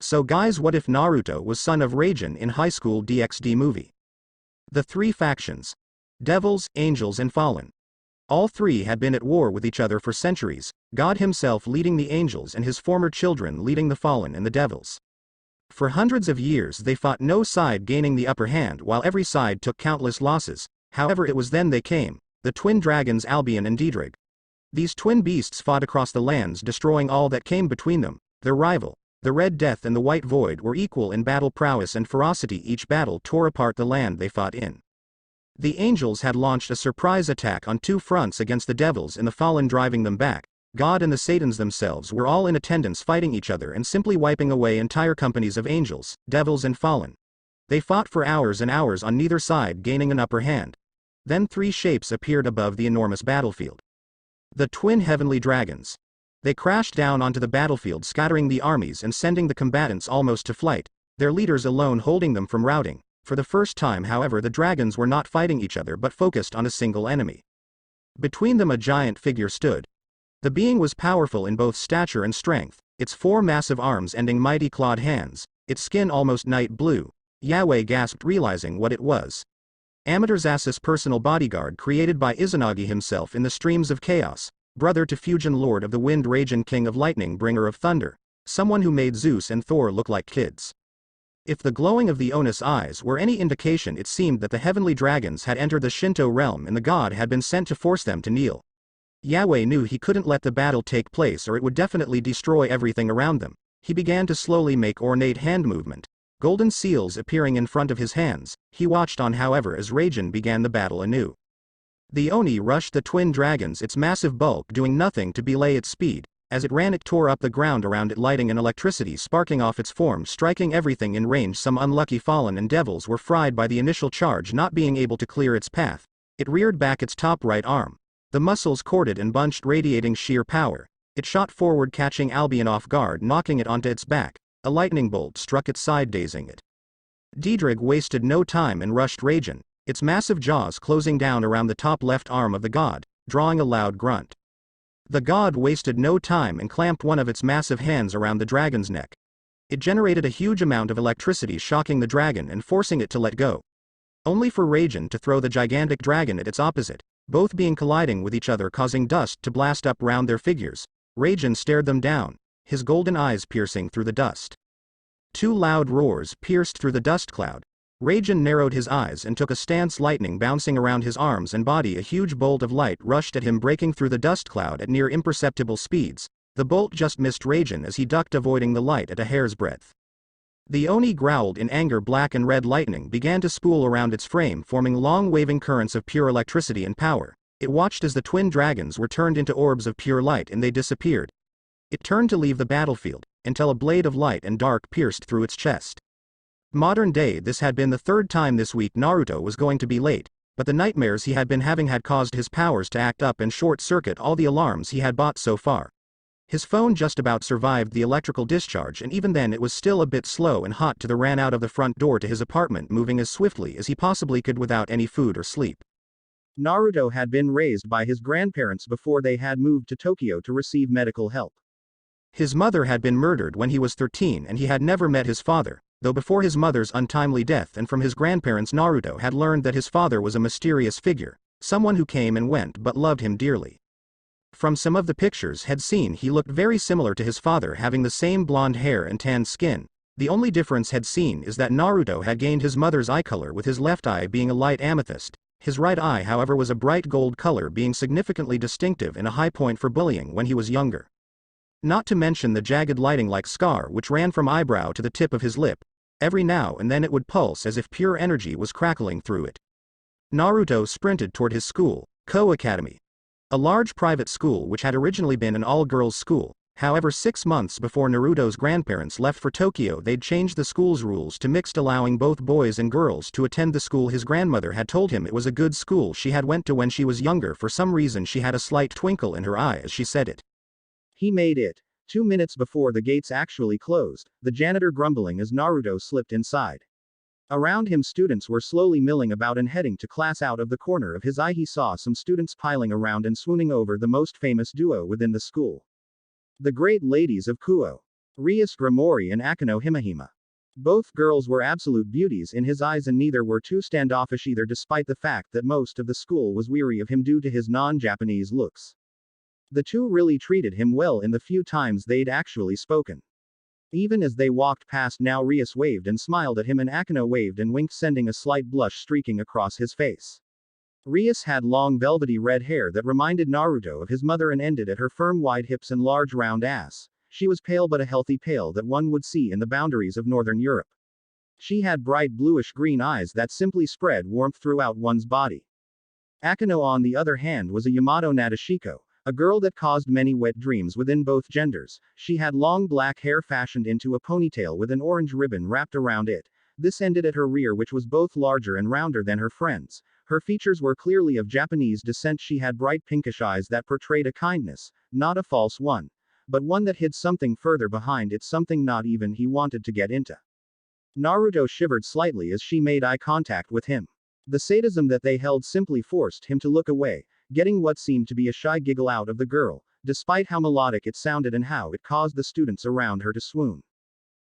So guys, what if Naruto was son of Raijin in High School DxD movie? The three factions. Devils, angels and fallen. All three had been at war with each other for centuries, God himself leading the angels and his former children leading the fallen and the devils. For hundreds of years they fought, no side gaining the upper hand while every side took countless losses. However, it was then they came, the twin dragons Albion and Diedrich. These twin beasts fought across the lands, destroying all that came between them. Their rival, the Red Death and the White Void, were equal in battle prowess and ferocity. Each battle tore apart the land they fought in. The angels had launched a surprise attack on two fronts against the devils and the fallen, driving them back. God and the Satans themselves were all in attendance, fighting each other and simply wiping away entire companies of angels, devils and fallen. They fought for hours and hours on neither side gaining an upper hand. Then three shapes appeared above the enormous battlefield. The twin heavenly dragons. They crashed down onto the battlefield, scattering the armies and sending the combatants almost to flight, their leaders alone holding them from routing. For the first time, however, the dragons were not fighting each other but focused on a single enemy. Between them a giant figure stood. The being was powerful in both stature and strength, its four massive arms ending mighty clawed hands, its skin almost night blue. Yahweh gasped, realizing what it was. Amaterzasa's personal bodyguard, created by Izanagi himself in the streams of chaos, brother to Fusion Lord of the Wind, Raijin, King of Lightning, Bringer of Thunder, someone who made Zeus and Thor look like kids. If the glowing of the Onus eyes were any indication, it seemed that the heavenly dragons had entered the Shinto realm and the god had been sent to force them to kneel. Yahweh knew he couldn't let the battle take place or it would definitely destroy everything around them. He began to slowly make ornate hand movement, golden seals appearing in front of his hands. He watched on, however, as Raijin began the battle anew. The Oni rushed the twin dragons, its massive bulk doing nothing to belay its speed. As it ran, it tore up the ground around it, lighting and electricity sparking off its form, striking everything in range. Some unlucky fallen and devils were fried by the initial charge, not being able to clear its path. It reared back its top right arm. The muscles corded and bunched, radiating sheer power. It shot forward, catching Albion off guard, knocking it onto its back. A lightning bolt struck its side, dazing it. Diedrich wasted no time and rushed Raijin, its massive jaws closing down around the top left arm of the god, drawing a loud grunt. The god wasted no time and clamped one of its massive hands around the dragon's neck. It generated a huge amount of electricity, shocking the dragon and forcing it to let go. Only for Raijin to throw the gigantic dragon at its opposite, both being colliding with each other, causing dust to blast up round their figures. Raijin stared them down, his golden eyes piercing through the dust. Two loud roars pierced through the dust cloud. Raijin narrowed his eyes and took a stance, lightning bouncing around his arms and body. A huge bolt of light rushed at him, breaking through the dust cloud at near imperceptible speeds. The bolt just missed Raijin as he ducked, avoiding the light at a hair's breadth. The Oni growled in anger. Black and red lightning began to spool around its frame, forming long waving currents of pure electricity and power. It watched as the twin dragons were turned into orbs of pure light and they disappeared. It turned to leave the battlefield, until a blade of light and dark pierced through its chest. Modern day, this had been the third time this week Naruto was going to be late, but the nightmares he had been having had caused his powers to act up and short-circuit all the alarms he had bought so far. His phone just about survived the electrical discharge, and even then it was still a bit slow and hot. Ran out of the front door to his apartment, moving as swiftly as he possibly could without any food or sleep. Naruto had been raised by his grandparents before they had moved to Tokyo to receive medical help. His mother had been murdered when he was 13 and he had never met his father, though before his mother's untimely death, and from his grandparents Naruto had learned that his father was a mysterious figure, someone who came and went but loved him dearly. From some of the pictures had seen, he looked very similar to his father, having the same blonde hair and tanned skin. The only difference had seen is that Naruto had gained his mother's eye color, with his left eye being a light amethyst. His right eye, however, was a bright gold color, being significantly distinctive and a high point for bullying when he was younger. Not to mention the jagged lighting-like scar which ran from eyebrow to the tip of his lip. Every now and then it would pulse as if pure energy was crackling through it. Naruto sprinted toward his school, Ko Academy. A large private school which had originally been an all-girls school. However, 6 months before Naruto's grandparents left for Tokyo, they'd changed the school's rules to mixed, allowing both boys and girls to attend the school. His grandmother had told him it was a good school she had went to when she was younger. For some reason she had a slight twinkle in her eye as she said it. He made it. 2 minutes before the gates actually closed, the janitor grumbling as Naruto slipped inside. Around him students were slowly milling about and heading to class. Out of the corner of his eye he saw some students piling around and swooning over the most famous duo within the school. The great ladies of Kuo. Rias Grimori and Akano Himahima. Both girls were absolute beauties in his eyes, and neither were too standoffish either, despite the fact that most of the school was weary of him due to his non-Japanese looks. The two really treated him well in the few times they'd actually spoken. Even as they walked past, now Rias waved and smiled at him, and Akano waved and winked, sending a slight blush streaking across his face. Rias had long velvety red hair that reminded Naruto of his mother and ended at her firm wide hips and large round ass. She was pale, but a healthy pale that one would see in the boundaries of Northern Europe. She had bright bluish-green eyes that simply spread warmth throughout one's body. Akano, on the other hand, was a Yamato Nadeshiko, a girl that caused many wet dreams within both genders. She had long black hair fashioned into a ponytail with an orange ribbon wrapped around it. This ended at her rear, which was both larger and rounder than her friends'. Her features were clearly of Japanese descent. She had bright pinkish eyes that portrayed a kindness, not a false one, but one that hid something further behind it, something not even he wanted to get into. Naruto shivered slightly as she made eye contact with him. The sadism that they held simply forced him to look away, getting what seemed to be a shy giggle out of the girl, despite how melodic it sounded and how it caused the students around her to swoon.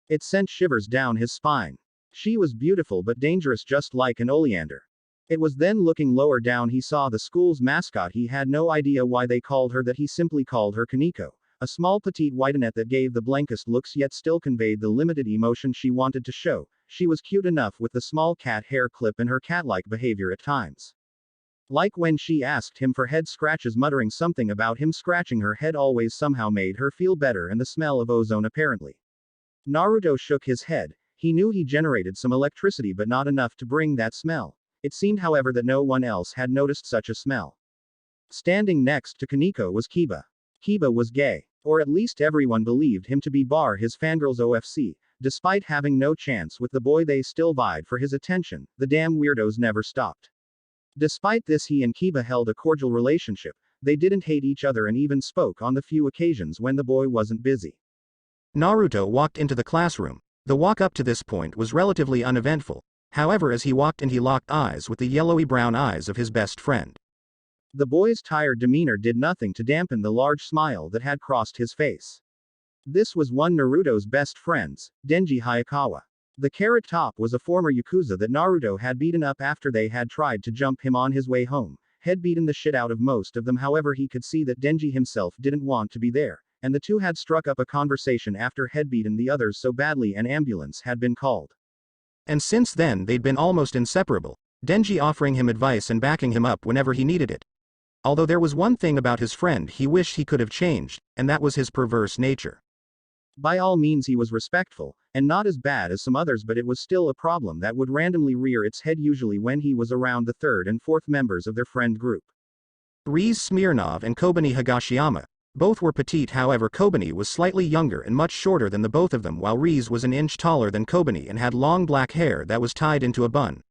It sent shivers down his spine. She was beautiful but dangerous, just like an oleander. It was then, looking lower down, he saw the school's mascot. He had no idea why they called her that. He simply called her Kaneko, a small petite whitenette that gave the blankest looks yet still conveyed the limited emotion she wanted to show. She was cute enough with the small cat hair clip and her cat-like behavior at times. Like when she asked him for head scratches, muttering something about him scratching her head always somehow made her feel better, and the smell of ozone apparently. Naruto shook his head. He knew he generated some electricity but not enough to bring that smell. It seemed, however, that no one else had noticed such a smell. Standing next to Kaneko was Kiba. Kiba was gay. Or at least everyone believed him to be, bar his fangirls OFC. Despite having no chance with the boy, they still vied for his attention. The damn weirdos never stopped. Despite this, he and Kiba held a cordial relationship. They didn't hate each other and even spoke on the few occasions when the boy wasn't busy. Naruto walked into the classroom. The walk up to this point was relatively uneventful. However, as he walked in, he locked eyes with the yellowy brown eyes of his best friend. The boy's tired demeanor did nothing to dampen the large smile that had crossed his face. This was one Naruto's best friends, Denji Hayakawa. The Carrot Top was a former Yakuza that Naruto had beaten up after they had tried to jump him on his way home. Had beaten the shit out of most of them, however he could see that Denji himself didn't want to be there, and the two had struck up a conversation after had beaten the others so badly an ambulance had been called. And since then they'd been almost inseparable, Denji offering him advice and backing him up whenever he needed it. Although there was one thing about his friend he wished he could have changed, and that was his perverse nature. By all means he was respectful, and not as bad as some others, but it was still a problem that would randomly rear its head usually when he was around the third and fourth members of their friend group. Rias Smirnov and Kobani Higashiyama. Both were petite, however Kobani was slightly younger and much shorter than the both of them, while Rias was an inch taller than Kobani and had long black hair that was tied into a bun.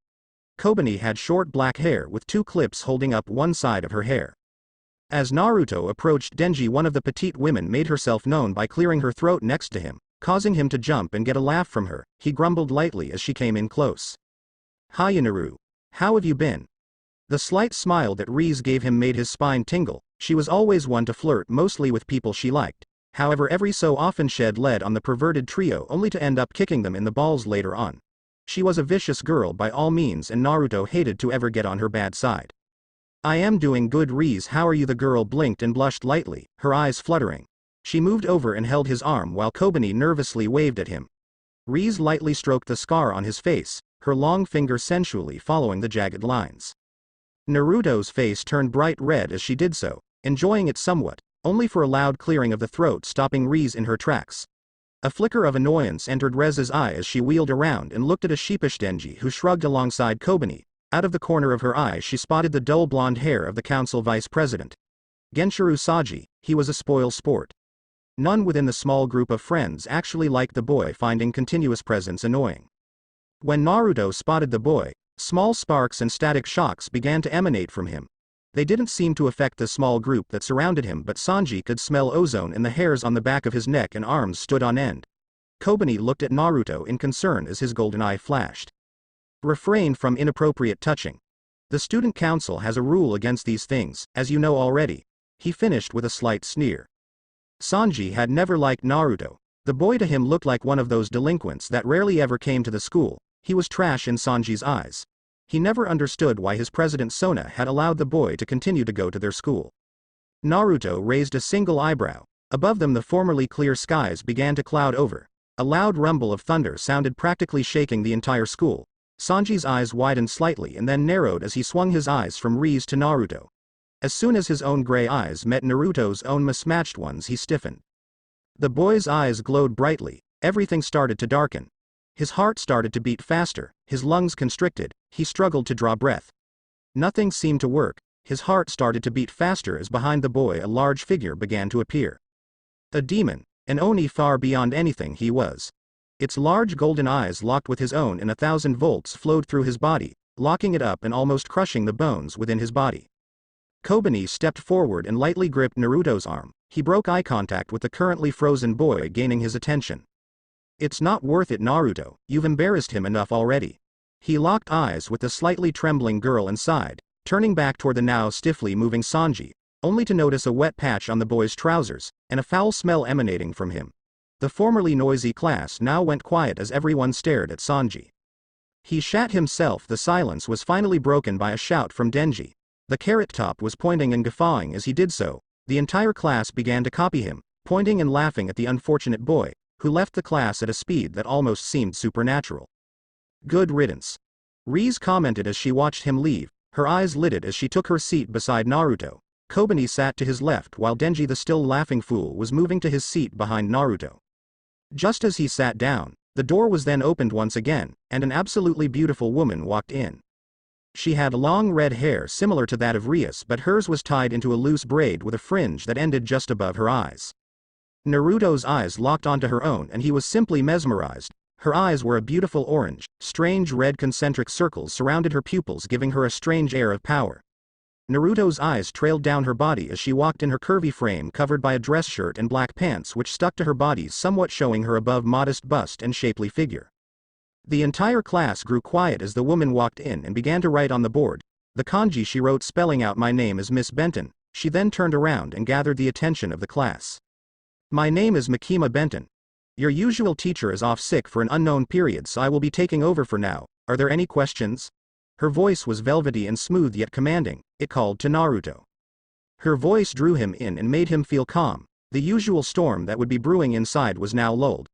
Kobani had short black hair with two clips holding up one side of her hair. As Naruto approached Denji, one of the petite women made herself known by clearing her throat next to him, causing him to jump and get a laugh from her. He grumbled lightly as she came in close. "Hiya Naru. How have you been?" The slight smile that Rias gave him made his spine tingle. She was always one to flirt, mostly with people she liked. However, every so often shed lead on the perverted trio only to end up kicking them in the balls later on. She was a vicious girl by all means, and Naruto hated to ever get on her bad side. "I am doing good, Rias. How are you?" The girl blinked and blushed lightly, her eyes fluttering. She moved over and held his arm while Kobani nervously waved at him. Rias lightly stroked the scar on his face, her long finger sensually following the jagged lines. Naruto's face turned bright red as she did so, enjoying it somewhat, only for a loud clearing of the throat stopping Rias in her tracks. A flicker of annoyance entered Rez's eye as she wheeled around and looked at a sheepish Denji who shrugged alongside Kobani. Out of the corner of her eye she spotted the dull blonde hair of the council vice president. Genshiro Saji. He was a spoil sport. None within the small group of friends actually liked the boy, finding continuous presence annoying. When Naruto spotted the boy, small sparks and static shocks began to emanate from him. They didn't seem to affect the small group that surrounded him, but Sanji could smell ozone and the hairs on the back of his neck and arms stood on end. Kobani looked at Naruto in concern as his golden eye flashed. "Refrain from inappropriate touching. The student council has a rule against these things, as you know already," he finished with a slight sneer. Sanji had never liked Naruto. The boy to him looked like one of those delinquents that rarely ever came to the school. He was trash in Sanji's eyes. He never understood why his president Sona had allowed the boy to continue to go to their school. Naruto raised a single eyebrow. Above them the formerly clear skies began to cloud over. A loud rumble of thunder sounded, practically shaking the entire school. Sanji's eyes widened slightly and then narrowed as he swung his eyes from Rias to Naruto. As soon as his own gray eyes met Naruto's own mismatched ones, he stiffened. The boy's eyes glowed brightly. Everything started to darken. His heart started to beat faster, his lungs constricted, he struggled to draw breath. Nothing seemed to work. His heart started to beat faster as behind the boy a large figure began to appear. A demon, an Oni far beyond anything he was. Its large golden eyes locked with his own and 1,000 volts flowed through his body, locking it up and almost crushing the bones within his body. Kobani stepped forward and lightly gripped Naruto's arm. He broke eye contact with the currently frozen boy, gaining his attention. "It's not worth it, Naruto, you've embarrassed him enough already." He locked eyes with the slightly trembling girl and sighed, turning back toward the now stiffly moving Sanji, only to notice a wet patch on the boy's trousers, and a foul smell emanating from him. The formerly noisy class now went quiet as everyone stared at Sanji. He shat himself. The silence was finally broken by a shout from Denji. The Carrot Top was pointing and guffawing as he did so. The entire class began to copy him, pointing and laughing at the unfortunate boy, who left the class at a speed that almost seemed supernatural. "Good riddance," Rias commented as she watched him leave, her eyes lidded as she took her seat beside Naruto. Kobani sat to his left while Denji, the still laughing fool, was moving to his seat behind Naruto. Just as he sat down, the door was then opened once again, and an absolutely beautiful woman walked in. She had long red hair similar to that of Rias, but hers was tied into a loose braid with a fringe that ended just above her eyes. Naruto's eyes locked onto her own and he was simply mesmerized. Her eyes were a beautiful orange, strange red concentric circles surrounded her pupils, giving her a strange air of power. Naruto's eyes trailed down her body as she walked in her curvy frame covered by a dress shirt and black pants which stuck to her body, somewhat showing her above modest bust and shapely figure. The entire class grew quiet as the woman walked in and began to write on the board. The kanji she wrote, spelling out "My name is Miss Benton." She then turned around and gathered the attention of the class. "My name is Makima Benton. Your usual teacher is off sick for an unknown period, so I will be taking over for now. Are there any questions?" Her voice was velvety and smooth yet commanding. It called to Naruto. Her voice drew him in and made him feel calm. The usual storm that would be brewing inside was now lulled.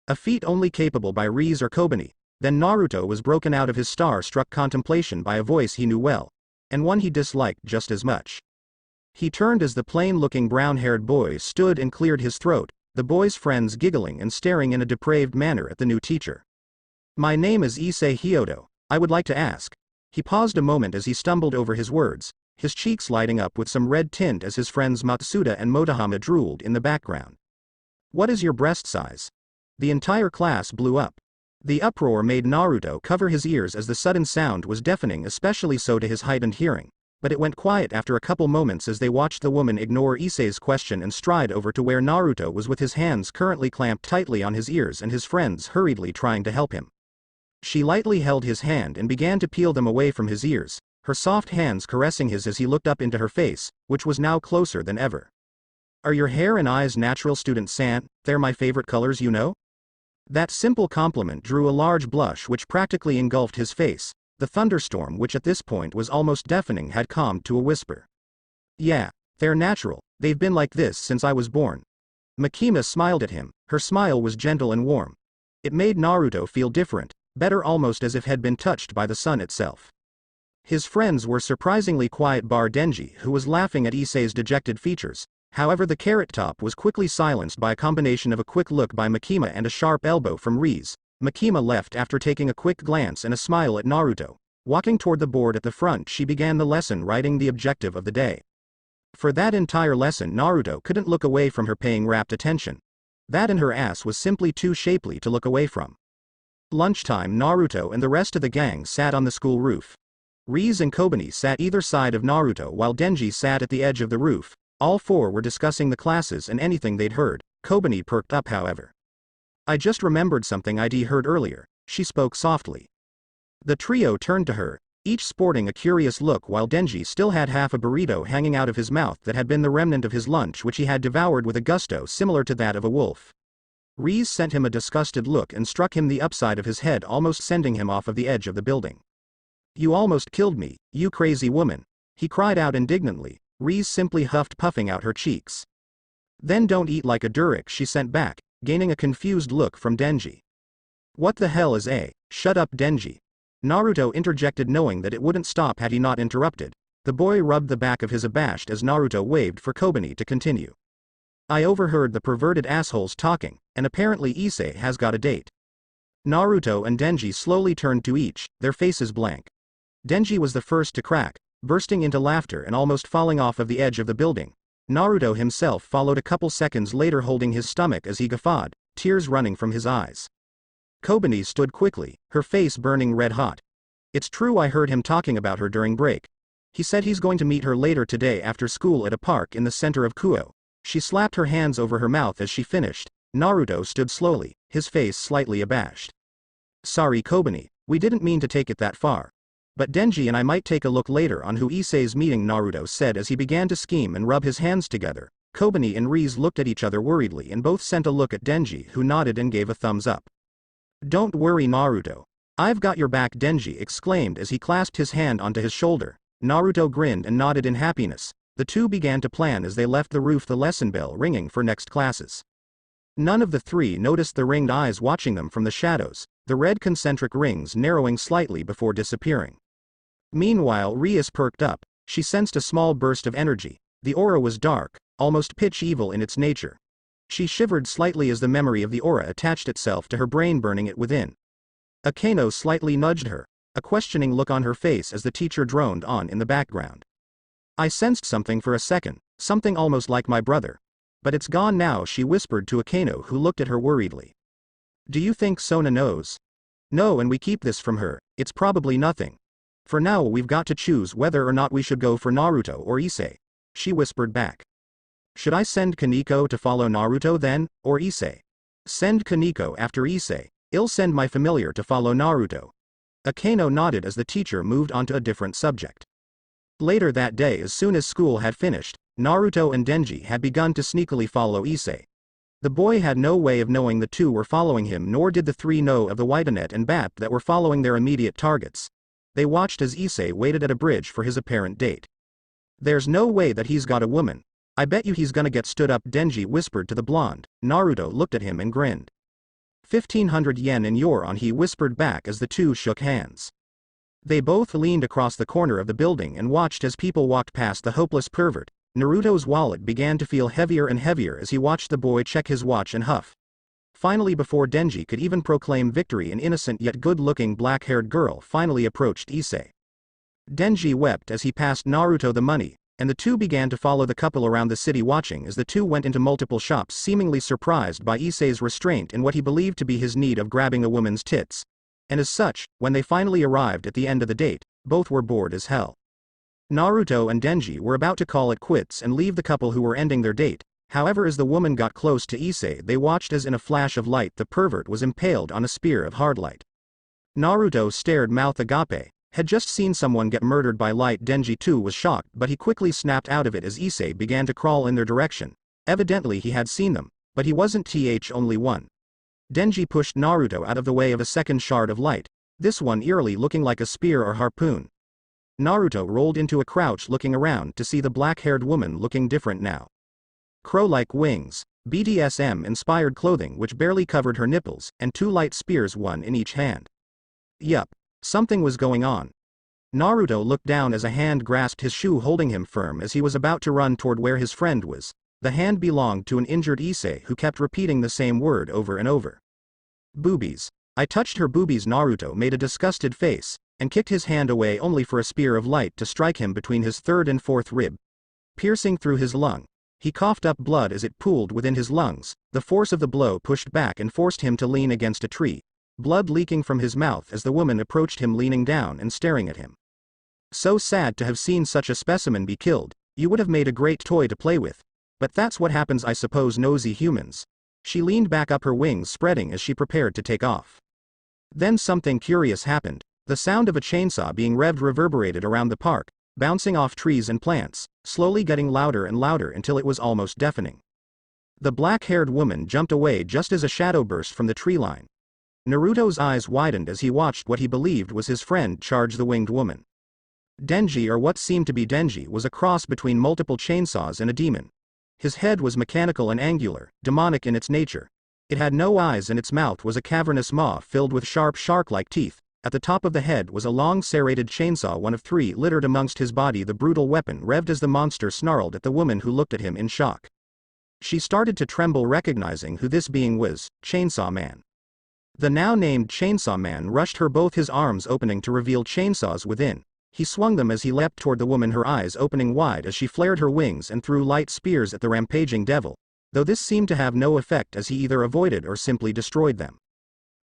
A feat only capable by Rias or Kobani. Then Naruto was broken out of his star-struck contemplation by a voice he knew well, and one he disliked just as much. He turned as the plain-looking brown-haired boy stood and cleared his throat, the boy's friends giggling and staring in a depraved manner at the new teacher. "My name is Issei Hyodo. I would like to ask." He paused a moment as he stumbled over his words, his cheeks lighting up with some red tint as his friends Matsuda and Motohama drooled in the background. "What is your breast size?" The entire class blew up. The uproar made Naruto cover his ears as the sudden sound was deafening, especially so to his heightened hearing, but it went quiet after a couple moments as they watched the woman ignore Issei's question and stride over to where Naruto was with his hands currently clamped tightly on his ears and his friends hurriedly trying to help him. She lightly held his hand and began to peel them away from his ears, her soft hands caressing his as he looked up into her face, which was now closer than ever. "Are your hair and eyes natural, student San? They're my favorite colors, you know?" That simple compliment drew a large blush which practically engulfed his face. The thunderstorm, which at this point was almost deafening, had calmed to a whisper. "Yeah, they're natural. They've been like this since I was born." Makima smiled at him. Her smile was gentle and warm. It made Naruto feel different, better, almost as if had been touched by the sun itself. His friends were surprisingly quiet bar Denji, who was laughing at Issei's dejected features. However, the Carrot Top was quickly silenced by a combination of a quick look by Makima and a sharp elbow from Rias. Makima left after taking a quick glance and a smile at Naruto. Walking toward the board at the front, she began the lesson, writing the objective of the day. For that entire lesson, Naruto couldn't look away from her, paying rapt attention. That and her ass was simply too shapely to look away from. Lunchtime, Naruto and the rest of the gang sat on the school roof. Rias and Kobani sat either side of Naruto while Denji sat at the edge of the roof. All four were discussing the classes and anything they'd heard. Kobani perked up, however. "I just remembered something I'd heard earlier," she spoke softly. The trio turned to her, each sporting a curious look, while Denji still had half a burrito hanging out of his mouth that had been the remnant of his lunch, which he had devoured with a gusto similar to that of a wolf. Rias sent him a disgusted look and struck him the upside of his head, almost sending him off of the edge of the building. "You almost killed me, you crazy woman," he cried out indignantly. Rias simply huffed, puffing out her cheeks. "Then don't eat like a Durex," she sent back, gaining a confused look from Denji. "What the hell is a? Shut up, Denji," Naruto interjected, knowing that it wouldn't stop had he not interrupted. The boy rubbed the back of his abashed as Naruto waved for Kobani to continue. "I overheard the perverted assholes talking, and apparently Issei has got a date." Naruto and Denji slowly turned to each, their faces blank. Denji was the first to crack, bursting into laughter and almost falling off of the edge of the building. Naruto himself followed a couple seconds later, holding his stomach as he guffawed, tears running from his eyes. Kobani stood quickly, her face burning red hot. "It's true, I heard him talking about her during break. He said he's going to meet her later today after school at a park in the center of Kuo." She slapped her hands over her mouth as she finished. Naruto stood slowly, his face slightly abashed. "Sorry Kobani, we didn't mean to take it that far. But Denji and I might take a look later on who Issei's meeting," Naruto said as he began to scheme and rub his hands together. Kobani and Rias looked at each other worriedly and both sent a look at Denji, who nodded and gave a thumbs up. "Don't worry Naruto. I've got your back," Denji exclaimed as he clasped his hand onto his shoulder. Naruto grinned and nodded in happiness. The two began to plan as they left the roof, the lesson bell ringing for next classes. None of the three noticed the ringed eyes watching them from the shadows, the red concentric rings narrowing slightly before disappearing. Meanwhile, Rias perked up. She sensed a small burst of energy. The aura was dark, almost pitch evil in its nature. She shivered slightly as the memory of the aura attached itself to her brain, burning it within. Akeno slightly nudged her, a questioning look on her face as the teacher droned on in the background. "I sensed something for a second, something almost like my brother. But it's gone now," she whispered to Akeno, who looked at her worriedly. "Do you think Sona knows?" "No, and we keep this from her, it's probably nothing. For now we've got to choose whether or not we should go for Naruto or Issei," she whispered back. "Should I send Kaneko to follow Naruto then, or Issei?" "Send Kaneko after Issei. I'll send my familiar to follow Naruto." Akeno nodded as the teacher moved on to a different subject. Later that day, as soon as school had finished, Naruto and Denji had begun to sneakily follow Issei. The boy had no way of knowing the two were following him, nor did the three know of the Whitenet and Bat that were following their immediate targets. They watched as Issei waited at a bridge for his apparent date. "There's no way that he's got a woman. I bet you he's gonna get stood up," Denji whispered to the blonde. Naruto looked at him and grinned. 1,500 yen in your on, he whispered back as the two shook hands. They both leaned across the corner of the building and watched as people walked past the hopeless pervert. Naruto's wallet began to feel heavier and heavier as he watched the boy check his watch and huff. Finally, before Denji could even proclaim victory, an innocent yet good-looking black-haired girl finally approached Issei. Denji wept as he passed Naruto the money, and the two began to follow the couple around the city, watching as the two went into multiple shops, seemingly surprised by Issei's restraint and what he believed to be his need of grabbing a woman's tits. And as such, when they finally arrived at the end of the date, both were bored as hell. Naruto and Denji were about to call it quits and leave the couple who were ending their date. However, as the woman got close to Issei, they watched as in a flash of light the pervert was impaled on a spear of hard light. Naruto stared mouth agape, had just seen someone get murdered by light. Denji too was shocked, but he quickly snapped out of it as Issei began to crawl in their direction. Evidently he had seen them, but he wasn't only one. Denji pushed Naruto out of the way of a second shard of light, this one eerily looking like a spear or harpoon. Naruto rolled into a crouch, looking around to see the black-haired woman looking different now. Crow-like wings, BDSM-inspired clothing which barely covered her nipples, and two light spears, one in each hand. Yup. Something was going on. Naruto looked down as a hand grasped his shoe, holding him firm as he was about to run toward where his friend was. The hand belonged to an injured Issei who kept repeating the same word over and over. "Boobies. I touched her boobies." Naruto made a disgusted face, and kicked his hand away, only for a spear of light to strike him between his third and fourth rib, piercing through his lung. He coughed up blood as it pooled within his lungs. The force of the blow pushed back and forced him to lean against a tree, blood leaking from his mouth as the woman approached him, leaning down and staring at him. "So sad to have seen such a specimen be killed. You would have made a great toy to play with. But that's what happens, I suppose, nosy humans." She leaned back, up her wings spreading as she prepared to take off. Then something curious happened. The sound of a chainsaw being revved reverberated around the park, bouncing off trees and plants, slowly getting louder and louder until it was almost deafening. The black-haired woman jumped away just as a shadow burst from the tree line. Naruto's eyes widened as he watched what he believed was his friend charge the winged woman. Denji, or what seemed to be Denji, was a cross between multiple chainsaws and a demon. His head was mechanical and angular, demonic in its nature. It had no eyes and its mouth was a cavernous maw filled with sharp shark-like teeth. At the top of the head was a long serrated chainsaw, one of three littered amongst his body. The brutal weapon revved as the monster snarled at the woman, who looked at him in shock. She started to tremble, recognizing who this being was, Chainsaw Man. The now named Chainsaw Man rushed her, both his arms opening to reveal chainsaws within. He swung them as he leapt toward the woman, her eyes opening wide as she flared her wings and threw light spears at the rampaging devil, though this seemed to have no effect as he either avoided or simply destroyed them.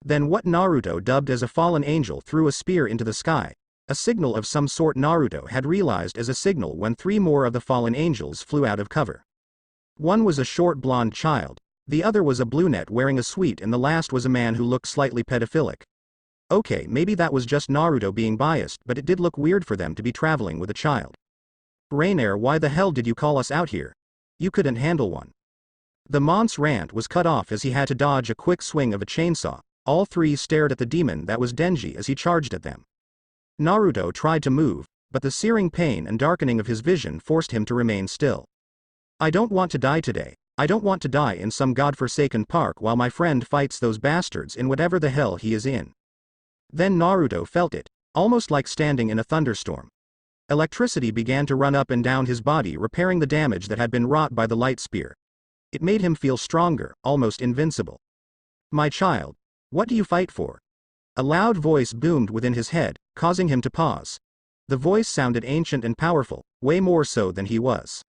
Then what Naruto dubbed as a fallen angel threw a spear into the sky, a signal of some sort Naruto had realized as a signal when three more of the fallen angels flew out of cover. One was a short blonde child, the other was a brunette wearing a suite, and the last was a man who looked slightly pedophilic. Okay, maybe that was just Naruto being biased, but it did look weird for them to be traveling with a child. Rainier, why the hell did you call us out here? You couldn't handle one. The Mont's rant was cut off as he had to dodge a quick swing of a chainsaw. All three stared at the demon that was Denji as he charged at them. Naruto tried to move, but the searing pain and darkening of his vision forced him to remain still. I don't want to die today. I don't want to die in some godforsaken park while my friend fights those bastards in whatever the hell he is in. Then Naruto felt it, almost like standing in a thunderstorm. Electricity began to run up and down his body, repairing the damage that had been wrought by the light spear. It made him feel stronger, almost invincible. My child, what do you fight for? A loud voice boomed within his head, causing him to pause. The voice sounded ancient and powerful, way more so than he was.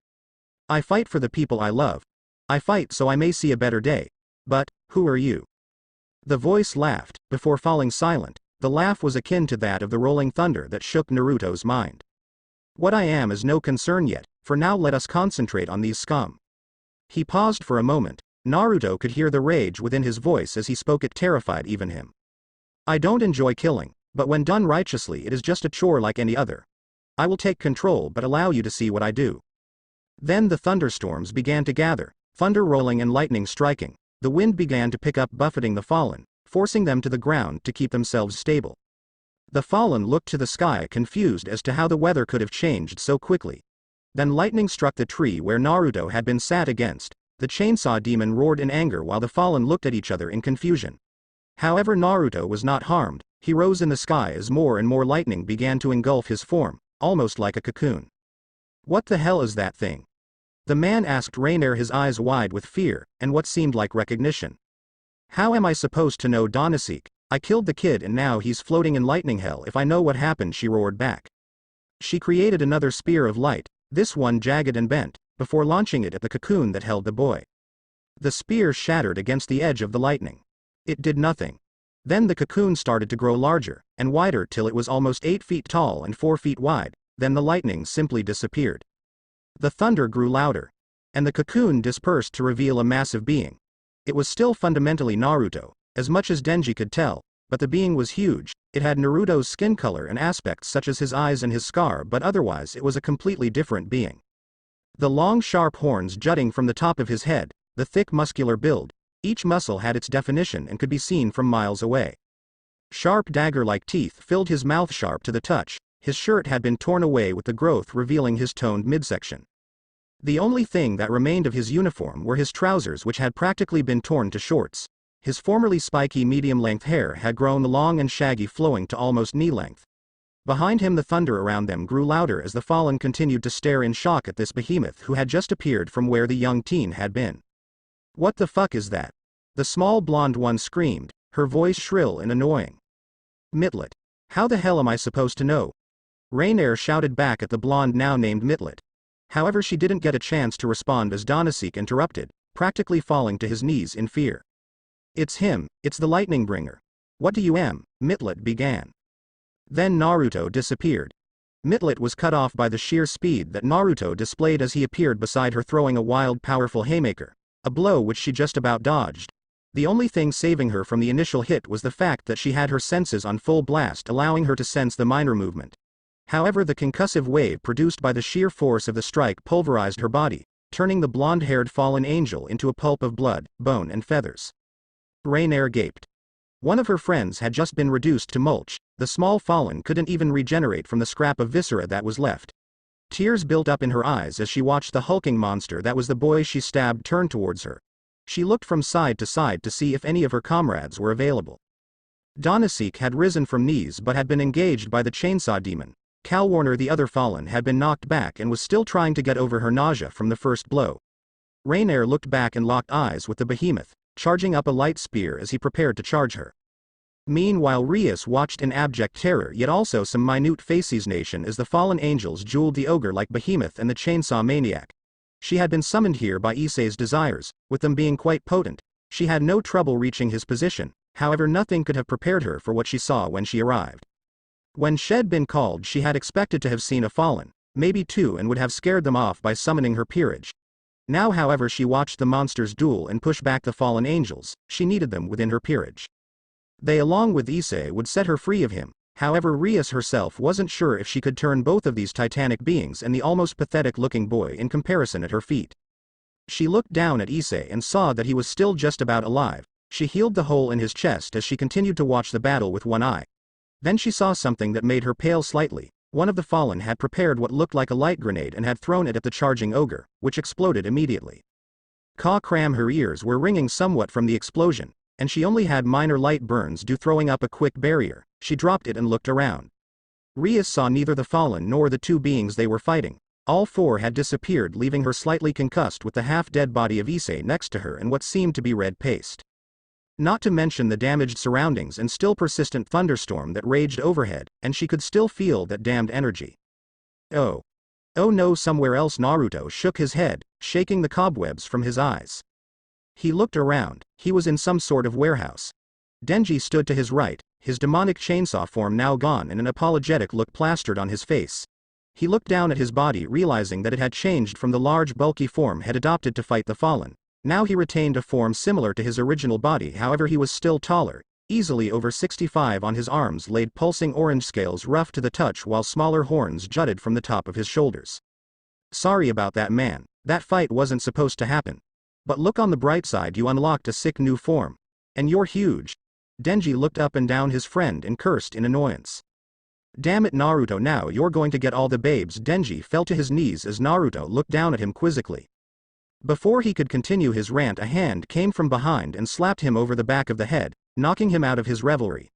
I fight for the people I love. I fight so I may see a better day. But, who are you? The voice laughed, before falling silent. The laugh was akin to that of the rolling thunder that shook Naruto's mind. What I am is no concern yet, for now let us concentrate on these scum. He paused for a moment. Naruto could hear the rage within his voice as he spoke. It terrified even him. I don't enjoy killing, but when done righteously it is just a chore like any other. I will take control but allow you to see what I do. Then the thunderstorms began to gather, thunder rolling and lightning striking. The wind began to pick up, buffeting the fallen, forcing them to the ground to keep themselves stable. The fallen looked to the sky, confused as to how the weather could have changed so quickly. Then lightning struck the tree where Naruto had been sat against. The chainsaw demon roared in anger while the fallen looked at each other in confusion. However, Naruto was not harmed. He rose in the sky as more and more lightning began to engulf his form, almost like a cocoon. What the hell is that thing? The man asked Rainier, his eyes wide with fear, and what seemed like recognition. How am I supposed to know, Donasek? I killed the kid and now he's floating in lightning hell. If I know what happened, she roared back. She created another spear of light, this one jagged and bent, before launching it at the cocoon that held the boy. The spear shattered against the edge of the lightning. It did nothing. Then the cocoon started to grow larger and wider till it was almost 8 feet tall and 4 feet wide. Then the lightning simply disappeared. The thunder grew louder, and the cocoon dispersed to reveal a massive being. It was still fundamentally Naruto, as much as Denji could tell, but the being was huge. It had Naruto's skin color and aspects such as his eyes and his scar, but otherwise it was a completely different being. The long sharp horns jutting from the top of his head, the thick muscular build, each muscle had its definition and could be seen from miles away. Sharp dagger-like teeth filled his mouth, sharp to the touch. His shirt had been torn away with the growth revealing his toned midsection. The only thing that remained of his uniform were his trousers, which had practically been torn to shorts. His formerly spiky medium-length hair had grown long and shaggy, flowing to almost knee-length. Behind him the thunder around them grew louder as the fallen continued to stare in shock at this behemoth who had just appeared from where the young teen had been. What the fuck is that? The small blonde one screamed, her voice shrill and annoying. Mitlet. How the hell am I supposed to know? Rainier shouted back at the blonde now named Mitlet. However, she didn't get a chance to respond as Donasek interrupted, practically falling to his knees in fear. It's him, it's the lightning bringer. What do you Mitlet began. Then Naruto disappeared. Mitlet was cut off by the sheer speed that Naruto displayed as he appeared beside her, throwing a wild, powerful haymaker, a blow which she just about dodged. The only thing saving her from the initial hit was the fact that she had her senses on full blast, allowing her to sense the minor movement. However, the concussive wave produced by the sheer force of the strike pulverized her body, turning the blonde-haired fallen angel into a pulp of blood, bone and feathers. Rainier gaped. One of her friends had just been reduced to mulch, the small fallen couldn't even regenerate from the scrap of viscera that was left. Tears built up in her eyes as she watched the hulking monster that was the boy she stabbed turn towards her. She looked from side to side to see if any of her comrades were available. Donasek had risen from knees but had been engaged by the chainsaw demon. Cal Warner, the other fallen, had been knocked back and was still trying to get over her nausea from the first blow. Rainier looked back and locked eyes with the behemoth, charging up a light spear as he prepared to charge her. Meanwhile, Rias watched in abject terror, yet also some minute fascination, as the fallen angels jeweled the ogre like behemoth and the chainsaw maniac. She had been summoned here by Issei's desires, with them being quite potent. She had no trouble reaching his position, however nothing could have prepared her for what she saw when she arrived. When she'd been called, she had expected to have seen a fallen, maybe two, and would have scared them off by summoning her peerage. Now however she watched the monsters duel and push back the fallen angels, she needed them within her peerage. They along with Issei would set her free of him. However, Rias herself wasn't sure if she could turn both of these titanic beings and the almost pathetic-looking boy in comparison at her feet. She looked down at Issei and saw that he was still just about alive. She healed the hole in his chest as she continued to watch the battle with one eye. Then she saw something that made her pale slightly. One of the fallen had prepared what looked like a light grenade and had thrown it at the charging ogre, which exploded immediately. Her ears were ringing somewhat from the explosion, and she only had minor light burns due throwing up a quick barrier. She dropped it and looked around. Rias saw neither the fallen nor the two beings they were fighting. All four had disappeared, leaving her slightly concussed with the half-dead body of Issei next to her and what seemed to be red paste. Not to mention the damaged surroundings and still persistent thunderstorm that raged overhead, and she could still feel that damned energy. Oh. Oh no, somewhere else. Naruto shook his head, shaking the cobwebs from his eyes. He looked around. He was in some sort of warehouse. Denji stood to his right, his demonic chainsaw form now gone and an apologetic look plastered on his face. He looked down at his body, realizing that it had changed from the large bulky form had adopted to fight the fallen. Now he retained a form similar to his original body, however he was still taller, easily over 65. On his arms laid pulsing orange scales rough to the touch, while smaller horns jutted from the top of his shoulders. Sorry about that, man. That fight wasn't supposed to happen. But look on the bright side, you unlocked a sick new form. And you're huge. Denji looked up and down his friend and cursed in annoyance. Damn it, Naruto, now you're going to get all the babes. Denji fell to his knees as Naruto looked down at him quizzically. Before he could continue his rant, a hand came from behind and slapped him over the back of the head, knocking him out of his revelry.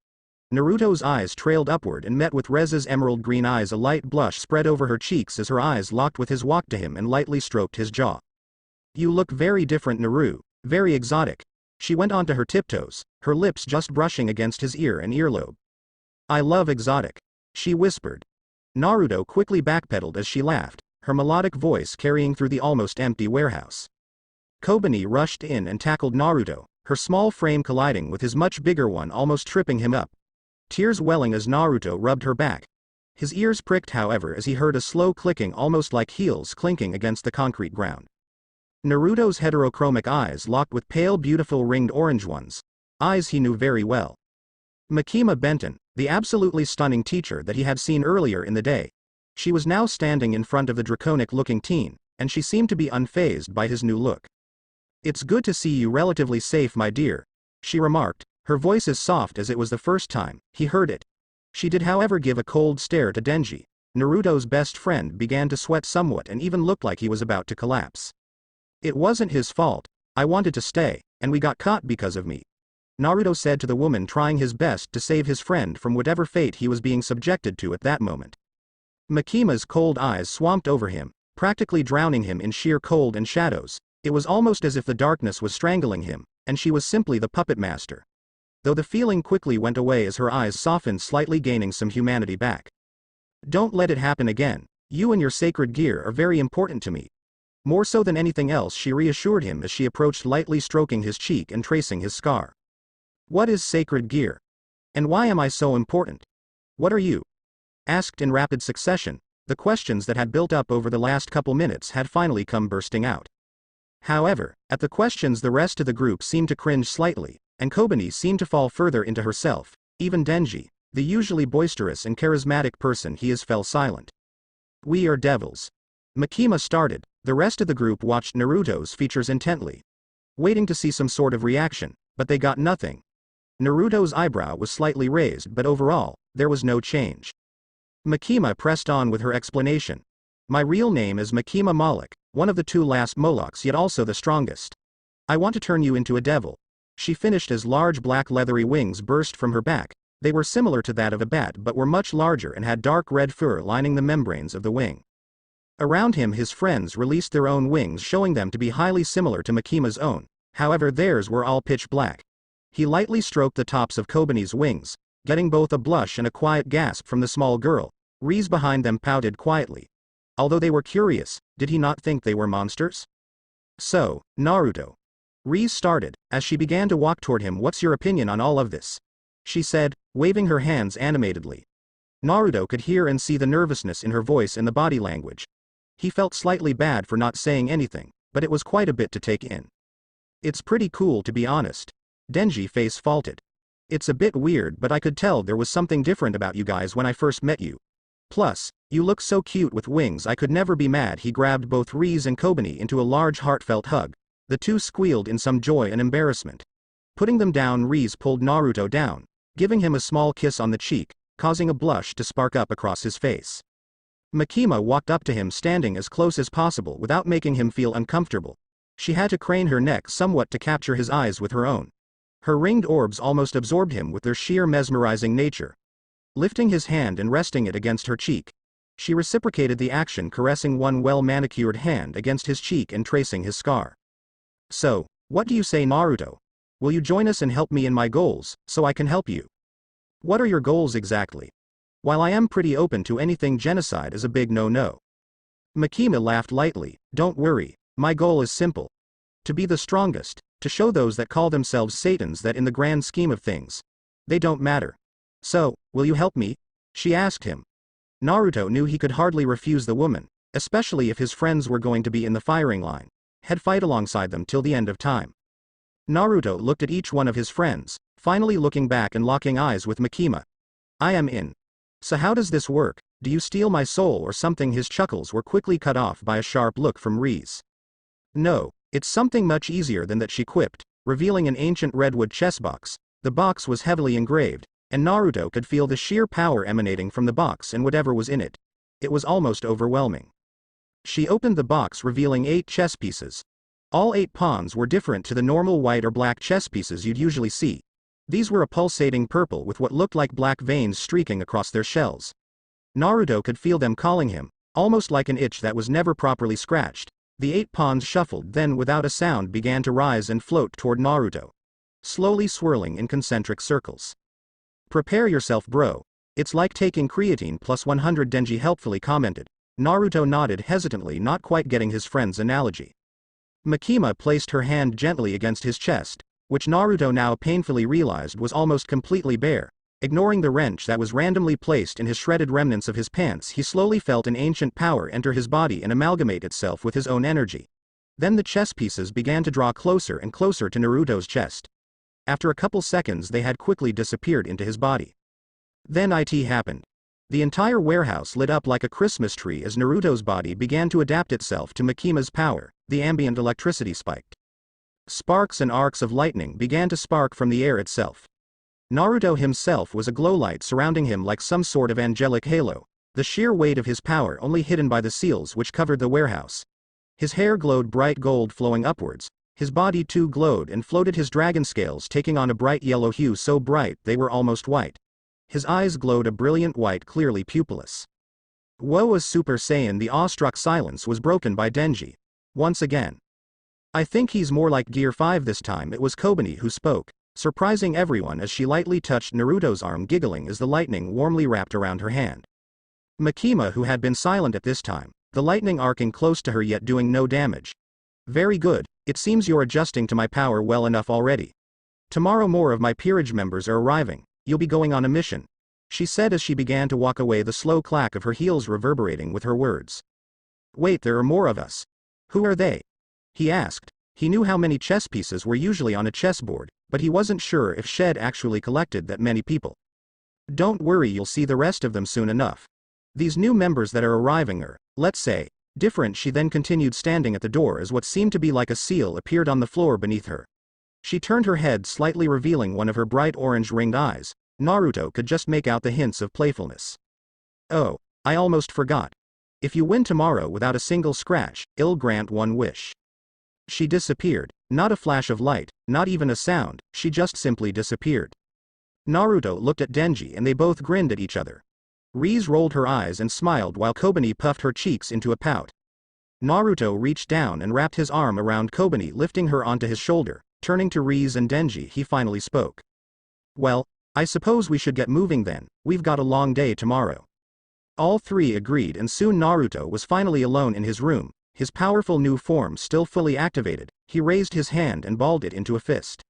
Naruto's eyes trailed upward and met with Reza's emerald green eyes. A light blush spread over her cheeks as her eyes locked with his, walked to him and lightly stroked his jaw. You look very different, Naru, very exotic. She went onto her tiptoes, her lips just brushing against his ear and earlobe. I love exotic, she whispered. Naruto quickly backpedaled as she laughed, her melodic voice carrying through the almost empty warehouse. Kobani rushed in and tackled Naruto, her small frame colliding with his much bigger one, almost tripping him up. Tears welling as Naruto rubbed her back. His ears pricked, however, as he heard a slow clicking, almost like heels clinking against the concrete ground. Naruto's heterochromic eyes locked with pale, beautiful ringed orange ones, eyes he knew very well. Makima Benton, the absolutely stunning teacher that he had seen earlier in the day. She was now standing in front of the draconic-looking teen, and she seemed to be unfazed by his new look. It's good to see you relatively safe, my dear, she remarked, her voice as soft as it was the first time he heard it. She did, however, give a cold stare to Denji. Naruto's best friend began to sweat somewhat and even looked like he was about to collapse. It wasn't his fault. I wanted to stay, and we got caught because of me, Naruto said to the woman, trying his best to save his friend from whatever fate he was being subjected to at that moment. Makima's cold eyes swamped over him, practically drowning him in sheer cold and shadows. It was almost as if the darkness was strangling him, and she was simply the puppet master. Though the feeling quickly went away as her eyes softened slightly, gaining some humanity back. Don't let it happen again. You and your sacred gear are very important to me. More so than anything else, she reassured him as she approached, lightly stroking his cheek and tracing his scar. What is sacred gear? And why am I so important? What are you? Asked in rapid succession, the questions that had built up over the last couple minutes had finally come bursting out. However, at the questions the rest of the group seemed to cringe slightly, and Kobani seemed to fall further into herself. Even Denji, the usually boisterous and charismatic person he is, fell silent. We are devils. Makima started. The rest of the group watched Naruto's features intently, waiting to see some sort of reaction, but they got nothing. Naruto's eyebrow was slightly raised, but overall, there was no change. Makima pressed on with her explanation. My real name is Makima Malik, one of the 2 last Molochs, yet also the strongest. I want to turn you into a devil. She finished as large black leathery wings burst from her back. They were similar to that of a bat but were much larger and had dark red fur lining the membranes of the wing. Around him his friends released their own wings, showing them to be highly similar to Makima's own, however theirs were all pitch black. He lightly stroked the tops of Kobani's wings, getting both a blush and a quiet gasp from the small girl. Rias behind them pouted quietly. Although they were curious, did he not think they were monsters? So, Naruto. Rias started, as she began to walk toward him. What's your opinion on all of this? She said, waving her hands animatedly. Naruto could hear and see the nervousness in her voice and the body language. He felt slightly bad for not saying anything, but it was quite a bit to take in. It's pretty cool, to be honest. Denji's face faltered. It's a bit weird, but I could tell there was something different about you guys when I first met you. Plus, you look so cute with wings. I could never be mad. He grabbed both Rias and Kobani into a large heartfelt hug. The 2 squealed in some joy and embarrassment. Putting them down, Rias pulled Naruto down, giving him a small kiss on the cheek, causing a blush to spark up across his face. Makima walked up to him, standing as close as possible without making him feel uncomfortable. She had to crane her neck somewhat to capture his eyes with her own. Her ringed orbs almost absorbed him with their sheer mesmerizing nature. Lifting his hand and resting it against her cheek, she reciprocated the action, caressing one well-manicured hand against his cheek and tracing his scar. So, what do you say, Naruto? Will you join us and help me in my goals, so I can help you? What are your goals exactly? While I am pretty open to anything, genocide is a big no-no. Makima laughed lightly. Don't worry, my goal is simple. To be the strongest, to show those that call themselves Satans that in the grand scheme of things, they don't matter. So, will you help me? She asked him. Naruto knew he could hardly refuse the woman, especially if his friends were going to be in the firing line. He'd fight alongside them till the end of time. Naruto looked at each one of his friends, finally looking back and locking eyes with Makima. I am in. So how does this work? Do you steal my soul or something? His chuckles were quickly cut off by a sharp look from Rias. No, it's something much easier than that, she quipped, revealing an ancient redwood chess box. The box was heavily engraved, and Naruto could feel the sheer power emanating from the box and whatever was in it. It was almost overwhelming. She opened the box, revealing 8 chess pieces. All 8 pawns were different to the normal white or black chess pieces you'd usually see. These were a pulsating purple with what looked like black veins streaking across their shells. Naruto could feel them calling him, almost like an itch that was never properly scratched. The 8 pawns shuffled, then without a sound began to rise and float toward Naruto, slowly swirling in concentric circles. Prepare yourself, bro. It's like taking creatine plus 100, Denji helpfully commented. Naruto nodded hesitantly, not quite getting his friend's analogy. Makima placed her hand gently against his chest, which Naruto now painfully realized was almost completely bare. Ignoring the wrench that was randomly placed in his shredded remnants of his pants, he slowly felt an ancient power enter his body and amalgamate itself with his own energy. Then the chess pieces began to draw closer and closer to Naruto's chest. After a couple seconds they had quickly disappeared into his body. Then it happened. The entire warehouse lit up like a Christmas tree as Naruto's body began to adapt itself to Makima's power. The ambient electricity spiked. Sparks and arcs of lightning began to spark from the air itself. Naruto himself was a glow light surrounding him like some sort of angelic halo, the sheer weight of his power only hidden by the seals which covered the warehouse. His hair glowed bright gold flowing upwards, his body too glowed and floated, his dragon scales taking on a bright yellow hue so bright they were almost white. His eyes glowed a brilliant white, clearly pupilless. Woe as Super Saiyan! The awestruck silence was broken by Denji. Once again. I think he's more like Gear 5 this time. It was Kobani who spoke, surprising everyone as she lightly touched Naruto's arm, giggling as the lightning warmly wrapped around her hand. Makima, who had been silent at this time, the lightning arcing close to her yet doing no damage. Very good, it seems you're adjusting to my power well enough already. Tomorrow more of my peerage members are arriving, you'll be going on a mission, she said as she began to walk away, the slow clack of her heels reverberating with her words. Wait, there are more of us. Who are they? He asked. He knew how many chess pieces were usually on a chessboard, but he wasn't sure if Shed actually collected that many people. Don't worry, you'll see the rest of them soon enough. These new members that are arriving are, let's say, Different, she then continued standing at the door as what seemed to be like a seal appeared on the floor beneath her. She turned her head slightly, revealing one of her bright orange ringed eyes. Naruto could just make out the hints of playfulness. "Oh, I almost forgot. If you win tomorrow without a single scratch, I'll grant one wish." She disappeared. Not a flash of light, not even a sound, she just simply disappeared. Naruto looked at Denji and they both grinned at each other. Rias rolled her eyes and smiled while Kobani puffed her cheeks into a pout. Naruto reached down and wrapped his arm around Kobani, lifting her onto his shoulder. Turning to Rias and Denji, he finally spoke. "Well, I suppose we should get moving then, we've got a long day tomorrow." All three agreed, and soon Naruto was finally alone in his room, his powerful new form still fully activated. He raised his hand and balled it into a fist.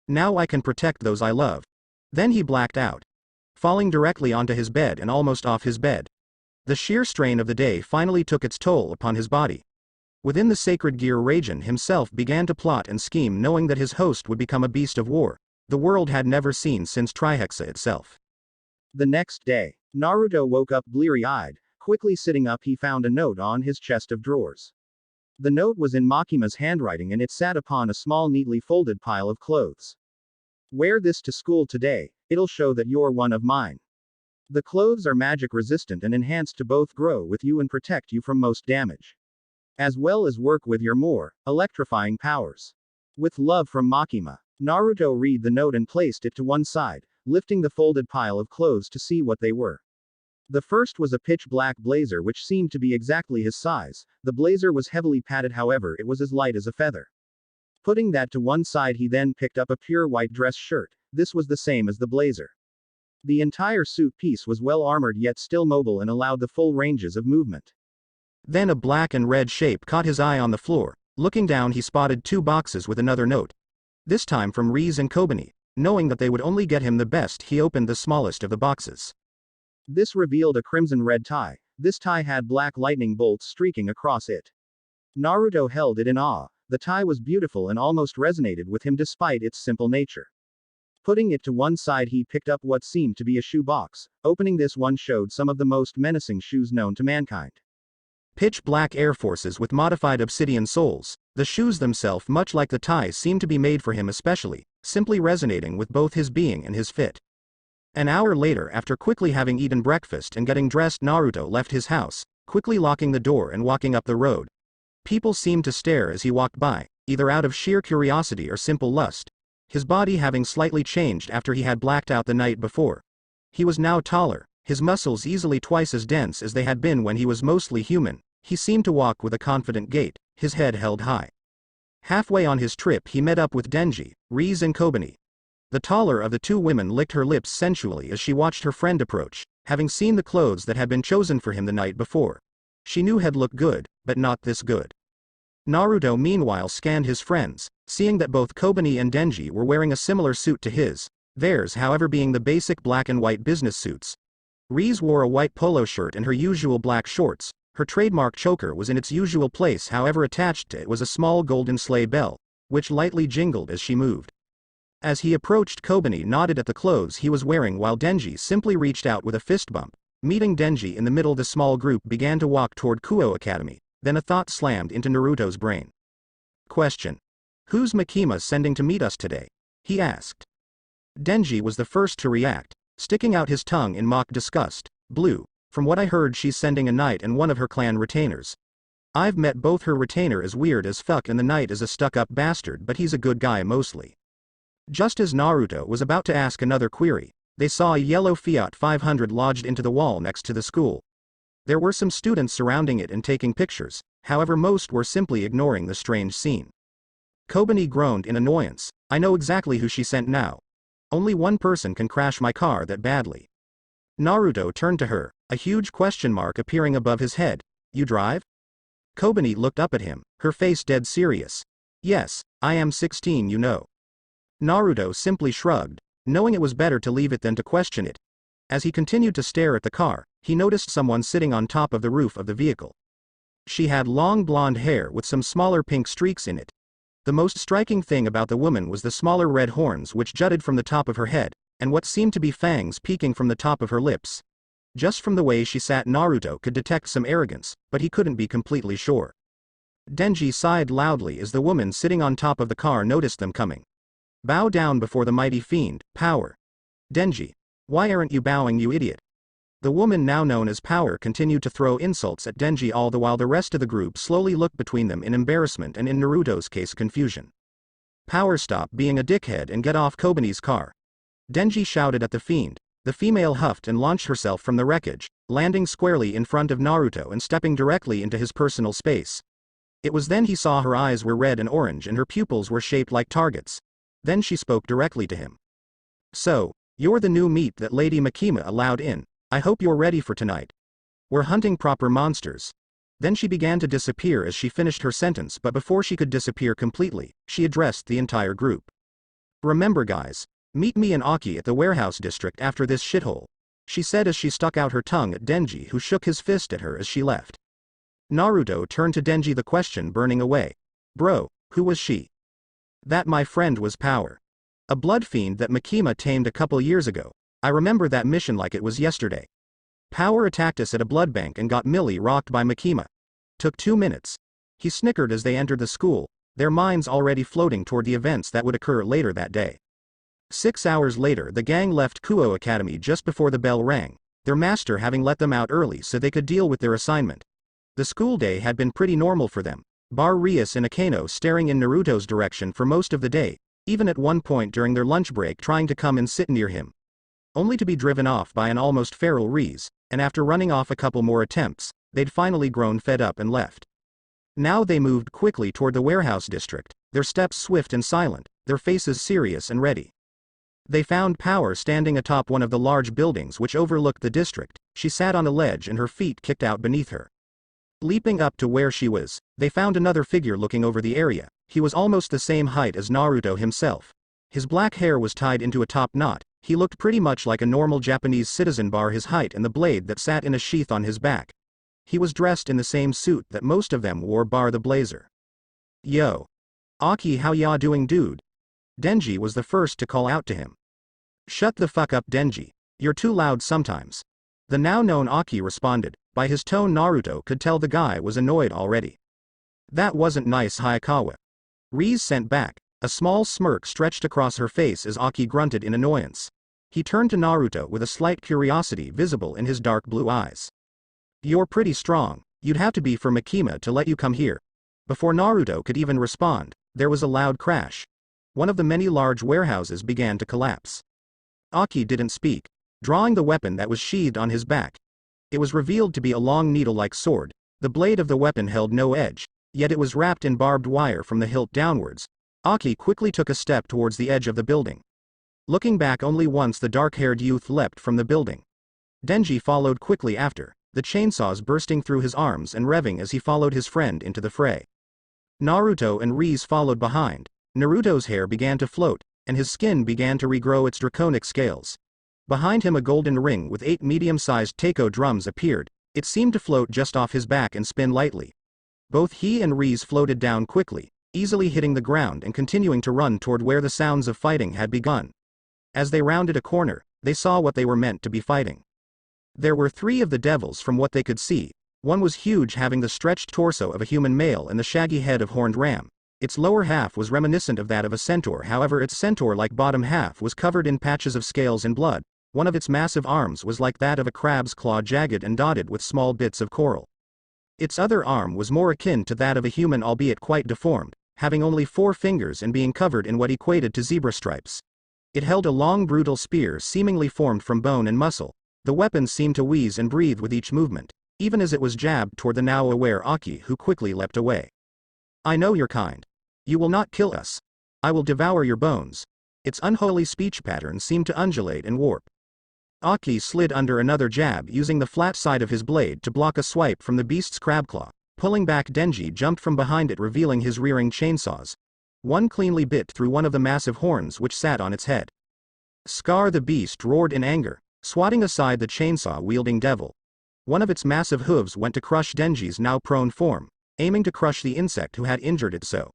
"Now I can protect those I love." Then he blacked out, falling directly onto his bed and almost off his bed. The sheer strain of the day finally took its toll upon his body. Within the sacred gear, Raijin himself began to plot and scheme, knowing that his host would become a beast of war the world had never seen since Trihexa itself. The next day, Naruto woke up bleary-eyed. Quickly sitting up, he found a note on his chest of drawers. The note was in Makima's handwriting and it sat upon a small neatly folded pile of clothes. "Wear this to school today, it'll show that you're one of mine. The clothes are magic resistant and enhanced to both grow with you and protect you from most damage, as well as work with your more electrifying powers. With love from Makima." Naruto read the note and placed it to one side, lifting the folded pile of clothes to see what they were. The first was a pitch black blazer which seemed to be exactly his size. The blazer was heavily padded, however it was as light as a feather. Putting that to one side, he then picked up a pure white dress shirt. This was the same as the blazer. The entire suit piece was well armored yet still mobile and allowed the full ranges of movement. Then a black and red shape caught his eye on the floor. Looking down, he spotted two boxes with another note. This time from Rias and Kobani. Knowing that they would only get him the best, he opened the smallest of the boxes. This revealed a crimson red tie. This tie had black lightning bolts streaking across it. Naruto held it in awe. The tie was beautiful and almost resonated with him despite its simple nature. Putting it to one side, he picked up what seemed to be a shoe box. Opening this one showed some of the most menacing shoes known to mankind. Pitch black Air Forces with modified obsidian soles. The shoes themselves, much like the tie, seemed to be made for him especially, simply resonating with both his being and his fit. An hour later, after quickly having eaten breakfast and getting dressed, Naruto left his house, quickly locking the door and walking up the road. People seemed to stare as he walked by, either out of sheer curiosity or simple lust. His body having slightly changed after he had blacked out the night before. He was now taller, his muscles easily twice as dense as they had been when he was mostly human. He seemed to walk with a confident gait, his head held high. Halfway on his trip, he met up with Denji, Rias and Kobani. The taller of the two women licked her lips sensually as she watched her friend approach, having seen the clothes that had been chosen for him the night before. She knew had looked good, but not this good. Naruto meanwhile scanned his friends, seeing that both Kobani and Denji were wearing a similar suit to his, theirs however being the basic black and white business suits. Rias wore a white polo shirt and her usual black shorts. Her trademark choker was in its usual place, however attached to it was a small golden sleigh bell, which lightly jingled as she moved. As he approached, Kobani nodded at the clothes he was wearing while Denji simply reached out with a fist bump. Meeting Denji in the middle, the small group began to walk toward Kuo Academy. Then a thought slammed into Naruto's brain. Question. Who's Makima sending to meet us today? He asked. Denji was the first to react, sticking out his tongue in mock disgust. Blue. From what I heard, she's sending a knight and one of her clan retainers. I've met both. Her retainer is weird as fuck and the knight is a stuck-up bastard, but he's a good guy mostly. Just as Naruto was about to ask another query, they saw a yellow Fiat 500 lodged into the wall next to the school. There were some students surrounding it and taking pictures, however most were simply ignoring the strange scene. Kobani groaned in annoyance. I know exactly who she sent now. Only one person can crash my car that badly. Naruto turned to her, a huge question mark appearing above his head. You drive? Kobani looked up at him, her face dead serious. Yes, I am 16, you know. Naruto simply shrugged, knowing it was better to leave it than to question it. As he continued to stare at the car, he noticed someone sitting on top of the roof of the vehicle. She had long blonde hair with some smaller pink streaks in it. The most striking thing about the woman was the smaller red horns which jutted from the top of her head, and what seemed to be fangs peeking from the top of her lips. Just from the way she sat, Naruto could detect some arrogance, but he couldn't be completely sure. Denji sighed loudly as the woman sitting on top of the car noticed them coming. Bow down before the mighty fiend, Power. Denji. Why aren't you bowing, you idiot? The woman now known as Power continued to throw insults at Denji, all the while the rest of the group slowly looked between them in embarrassment and, in Naruto's case, confusion. Power, stop being a dickhead and get off Kobani's car. Denji shouted at the fiend. The female huffed and launched herself from the wreckage, landing squarely in front of Naruto and stepping directly into his personal space. It was then he saw her eyes were red and orange and her pupils were shaped like targets. Then she spoke directly to him. So, you're the new meat that Lady Makima allowed in. I hope you're ready for tonight. We're hunting proper monsters. Then she began to disappear as she finished her sentence, but before she could disappear completely, she addressed the entire group. Remember guys, meet me and Aki at the warehouse district after this shithole, she said as she stuck out her tongue at Denji, who shook his fist at her as she left. Naruto turned to Denji, the question burning away. Bro, who was she? That, my friend, was Power. A blood fiend that Makima tamed a couple years ago. I remember that mission like it was yesterday. Power attacked us at a blood bank and got Millie rocked by Makima. Took 2 minutes. He snickered as they entered the school, their minds already floating toward the events that would occur later that day. 6 hours later, the gang left Kuo Academy just before the bell rang, their master having let them out early so they could deal with their assignment. The school day had been pretty normal for them, bar Rias and Akano staring in Naruto's direction for most of the day, even at one point during their lunch break trying to come and sit near him. Only to be driven off by an almost feral Rias, and after running off a couple more attempts, they'd finally grown fed up and left. Now they moved quickly toward the warehouse district, their steps swift and silent, their faces serious and ready. They found Power standing atop one of the large buildings which overlooked the district. She sat on a ledge and her feet kicked out beneath her. Leaping up to where she was, they found another figure looking over the area. He was almost the same height as Naruto himself. His black hair was tied into a top knot. He looked pretty much like a normal Japanese citizen bar his height and the blade that sat in a sheath on his back. He was dressed in the same suit that most of them wore bar the blazer. Yo. Aki, how ya doing, dude? Denji was the first to call out to him. Shut the fuck up, Denji. You're too loud sometimes. The now known Aki responded. By his tone Naruto could tell the guy was annoyed already. That wasn't nice, Hayakawa. Rias sent back. A small smirk stretched across her face as Aki grunted in annoyance. He turned to Naruto with a slight curiosity visible in his dark blue eyes. You're pretty strong. You'd have to be for Makima to let you come here. Before Naruto could even respond, there was a loud crash. One of the many large warehouses began to collapse. Aki didn't speak, drawing the weapon that was sheathed on his back. It was revealed to be a long needle-like sword. The blade of the weapon held no edge, yet it was wrapped in barbed wire from the hilt downwards. Aki quickly took a step towards the edge of the building. Looking back only once, the dark-haired youth leapt from the building. Denji followed quickly after, the chainsaws bursting through his arms and revving as he followed his friend into the fray. Naruto and Rias followed behind. Naruto's hair began to float, and his skin began to regrow its draconic scales. Behind him a golden ring with 8 medium-sized taiko drums appeared. It seemed to float just off his back and spin lightly. Both he and Rias floated down quickly, easily hitting the ground and continuing to run toward where the sounds of fighting had begun. As they rounded a corner, they saw what they were meant to be fighting. There were 3 of the devils from what they could see. One was huge, having the stretched torso of a human male and the shaggy head of horned ram. Its lower half was reminiscent of that of a centaur, however its centaur-like bottom half was covered in patches of scales and blood. One of its massive arms was like that of a crab's claw, jagged and dotted with small bits of coral. Its other arm was more akin to that of a human, albeit quite deformed, having only 4 fingers and being covered in what equated to zebra stripes. It held a long brutal spear seemingly formed from bone and muscle. The weapon seemed to wheeze and breathe with each movement, even as it was jabbed toward the now aware Aki, who quickly leapt away. I know your kind. You will not kill us. I will devour your bones. Its unholy speech pattern seemed to undulate and warp. Aki slid under another jab, using the flat side of his blade to block a swipe from the beast's crabclaw. Pulling back, Denji jumped from behind it, revealing his rearing chainsaws. One cleanly bit through one of the massive horns which sat on its head. Scar, the beast roared in anger, swatting aside the chainsaw-wielding devil. One of its massive hooves went to crush Denji's now prone form, aiming to crush the insect who had injured it so.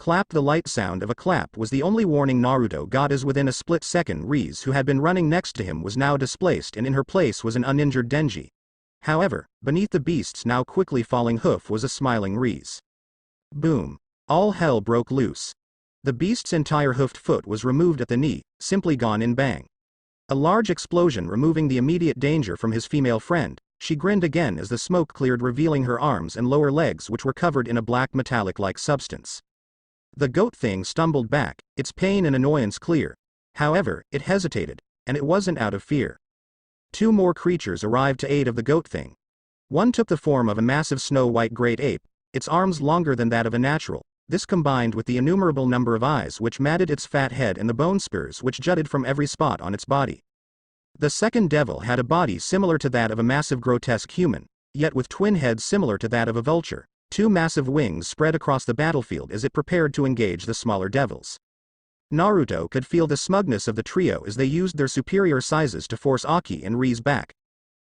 Clap. The light sound of a clap was the only warning Naruto got, as within a split second Rias, who had been running next to him, was now displaced, and in her place was an uninjured Denji. However, beneath the beast's now quickly falling hoof was a smiling Rias. Boom. All hell broke loose. The beast's entire hoofed foot was removed at the knee, simply gone in bang. A large explosion removing the immediate danger from his female friend. She grinned again as the smoke cleared, revealing her arms and lower legs, which were covered in a black metallic-like substance. The goat thing stumbled back, its pain and annoyance clear. However, it hesitated, and it wasn't out of fear. Two more creatures arrived to aid of the goat thing. One took the form of a massive snow-white great ape, its arms longer than that of a natural. This combined with the innumerable number of eyes which matted its fat head and the bone spurs which jutted from every spot on its body. The second devil had a body similar to that of a massive grotesque human, yet with twin heads similar to that of a vulture. Two massive wings spread across the battlefield as it prepared to engage the smaller devils. Naruto could feel the smugness of the trio as they used their superior sizes to force Aki and Rias back.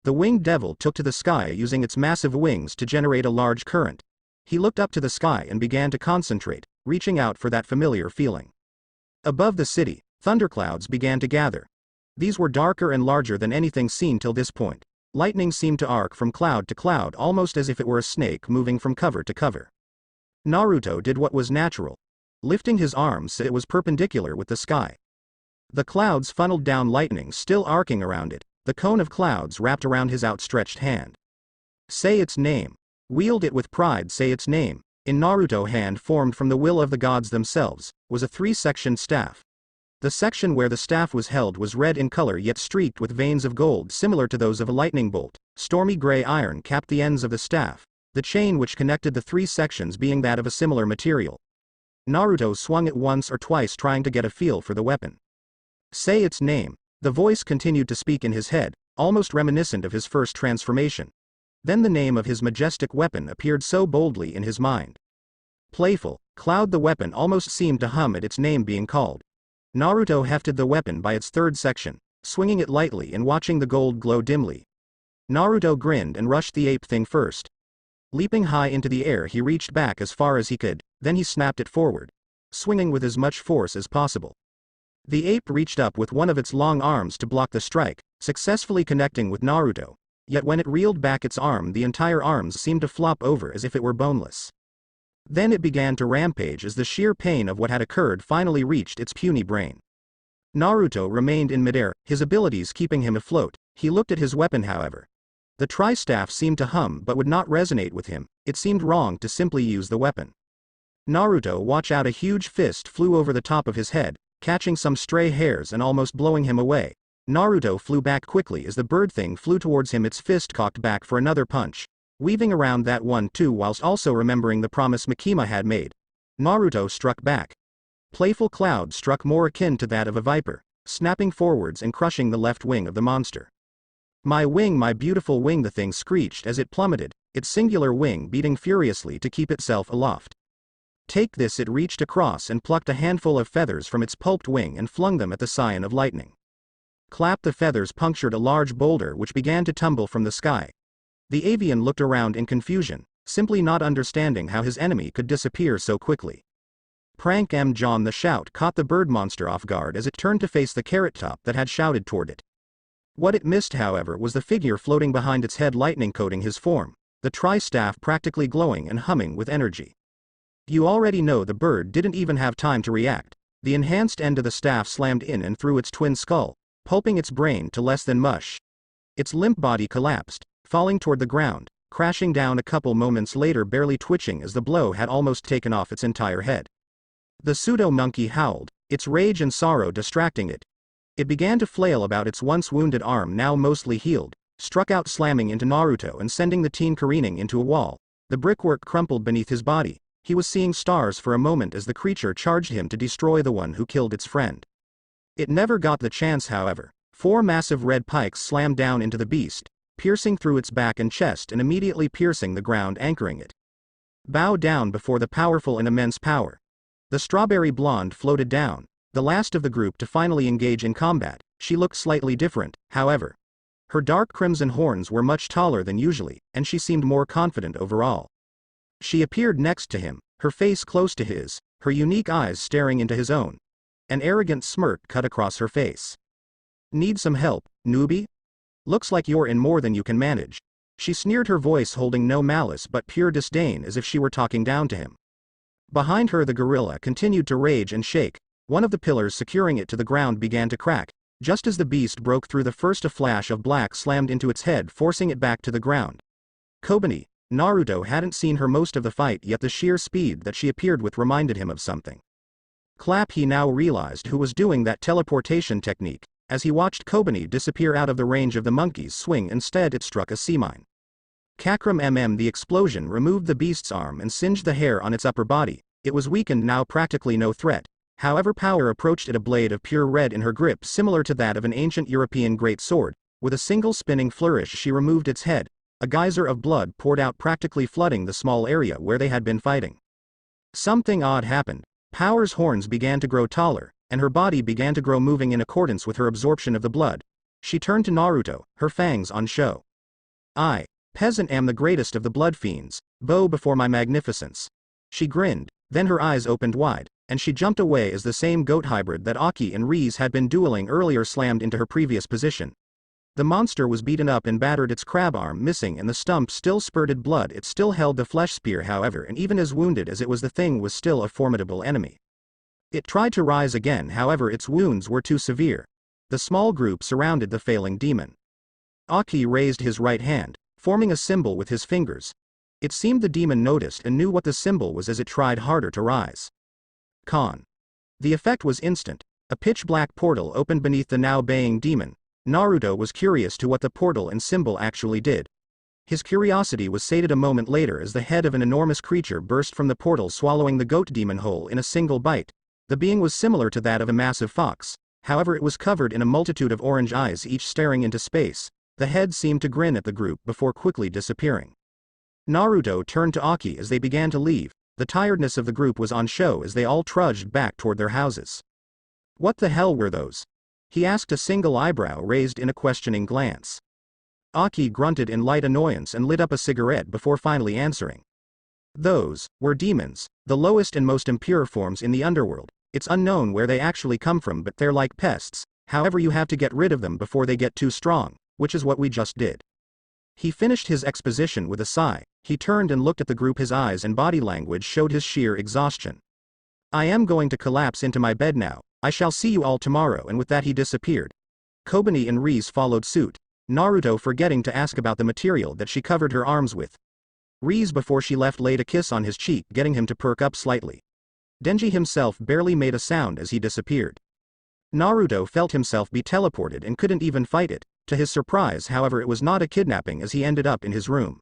The winged devil took to the sky using its massive wings to generate a large current. He looked up to the sky and began to concentrate, reaching out for that familiar feeling. Above the city, thunderclouds began to gather. These were darker and larger than anything seen till this point. Lightning seemed to arc from cloud to cloud, almost as if it were a snake moving from cover to cover. Naruto did what was natural, lifting his arms so it was perpendicular with the sky. The clouds funneled down, lightning still arcing around it. The cone of clouds wrapped around his outstretched hand. Say its name. Wield it with pride. Say its name. In Naruto hand, formed from the will of the gods themselves, was a three-sectioned staff. The section where the staff was held was red in color, yet streaked with veins of gold similar to those of a lightning bolt. Stormy gray iron capped the ends of the staff, the chain which connected the three sections being that of a similar material. Naruto swung it once or twice, trying to get a feel for the weapon. Say its name. The voice continued to speak in his head, almost reminiscent of his first transformation. Then the name of his majestic weapon appeared so boldly in his mind. Playful, Cloud. The weapon almost seemed to hum at its name being called. Naruto hefted the weapon by its third section, swinging it lightly and watching the gold glow dimly. Naruto grinned and rushed the ape thing first. Leaping high into the air, he reached back as far as he could, then he snapped it forward, swinging with as much force as possible. The ape reached up with one of its long arms to block the strike, successfully connecting with Naruto. Yet when it reeled back its arm, the entire arms seemed to flop over as if it were boneless. Then it began to rampage as the sheer pain of what had occurred finally reached its puny brain. Naruto remained in midair, his abilities keeping him afloat. He looked at his weapon, however. The tri-staff seemed to hum but would not resonate with him. It seemed wrong to simply use the weapon. Naruto watched out. A huge fist flew over the top of his head, catching some stray hairs and almost blowing him away. Naruto flew back quickly as the bird thing flew towards him, its fist cocked back for another punch. Weaving around that one too, whilst also remembering the promise Makima had made, Naruto struck back. Playful Cloud struck more akin to that of a viper, snapping forwards and crushing the left wing of the monster. My wing, my beautiful wing, the thing screeched as it plummeted, its singular wing beating furiously to keep itself aloft. Take this. It reached across and plucked a handful of feathers from its pulped wing and flung them at the scion of lightning. Clap. The feathers punctured a large boulder which began to tumble from the sky. The avian looked around in confusion, simply not understanding how his enemy could disappear so quickly. Prank M. John. The shout caught the bird monster off guard as it turned to face the carrot top that had shouted toward it. What it missed, however, was the figure floating behind its head, lightning coating his form, the tri-staff practically glowing and humming with energy. You already know the bird didn't even have time to react. The enhanced end of the staff slammed in and through its twin skull, pulping its brain to less than mush. Its limp body collapsed, falling toward the ground, crashing down a couple moments later, barely twitching as the blow had almost taken off its entire head. The pseudo-monkey howled, its rage and sorrow distracting it. It began to flail about, its once wounded arm now mostly healed, struck out, slamming into Naruto and sending the teen careening into a wall. The brickwork crumpled beneath his body. He was seeing stars for a moment as the creature charged him to destroy the one who killed its friend. It never got the chance, however. 4 massive red pikes slammed down into the beast, piercing through its back and chest and immediately piercing the ground, anchoring it. Bow down before the powerful and immense power. The strawberry blonde floated down, the last of the group to finally engage in combat. She looked slightly different, however. Her dark crimson horns were much taller than usually, and she seemed more confident overall. She appeared next to him, her face close to his, her unique eyes staring into his own. An arrogant smirk cut across her face. Need some help, newbie? Looks like you're in more than you can manage. She sneered, her voice holding no malice but pure disdain, as if she were talking down to him. Behind her the gorilla continued to rage and shake. One of the pillars securing it to the ground began to crack. Just as the beast broke through the first, a flash of black slammed into its head, forcing it back to the ground. Kobani, Naruto hadn't seen her most of the fight, yet the sheer speed that she appeared with reminded him of something. Clap, he now realized who was doing that teleportation technique. As he watched Kobani disappear out of the range of the monkey's swing, instead it struck a sea mine. Kakram the explosion removed the beast's arm and singed the hair on its upper body. It was weakened now, practically no threat. However, power approached it, a blade of pure red in her grip similar to that of an ancient European great sword. With a single spinning flourish she removed its head. A geyser of blood poured out, practically flooding the small area where they had been fighting. Something odd happened. Power's horns began to grow taller, and her body began to grow, moving in accordance with her absorption of the blood. She turned to Naruto, her fangs on show. I, peasant, am the greatest of the blood fiends. Bow before my magnificence. She grinned, then her eyes opened wide, and she jumped away as the same goat hybrid that Aki and Rias had been dueling earlier slammed into her previous position. The monster was beaten up and battered, its crab arm missing and the stump still spurted blood. It still held the flesh spear, however, and even as wounded as it was, the thing was still a formidable enemy. It tried to rise again, however its wounds were too severe. The small group surrounded the failing demon. Aki raised his right hand, forming a symbol with his fingers. It seemed the demon noticed and knew what the symbol was as it tried harder to rise. Con. The effect was instant. A pitch-black portal opened beneath the now baying demon. Naruto was curious to what the portal and symbol actually did. His curiosity was sated a moment later as the head of an enormous creature burst from the portal, swallowing the goat demon whole in a single bite. The being was similar to that of a massive fox, however it was covered in a multitude of orange eyes, each staring into space. The head seemed to grin at the group before quickly disappearing. Naruto turned to Aki as they began to leave. The tiredness of the group was on show as they all trudged back toward their houses. What the hell were those? He asked, a single eyebrow raised in a questioning glance. Aki grunted in light annoyance and lit up a cigarette before finally answering. Those were demons, the lowest and most impure forms in the underworld. It's unknown where they actually come from, but they're like pests. However, you have to get rid of them before they get too strong, which is what we just did. He finished his exposition with a sigh. He turned and looked at the group. His eyes and body language showed his sheer exhaustion. I am going to collapse into my bed now. I shall see you all tomorrow, and with that he disappeared. Kobani and Rias followed suit, Naruto forgetting to ask about the material that she covered her arms with. Rias, before she left, laid a kiss on his cheek, getting him to perk up slightly. Denji himself barely made a sound as he disappeared. Naruto felt himself be teleported and couldn't even fight it. To his surprise, however, it was not a kidnapping as he ended up in his room.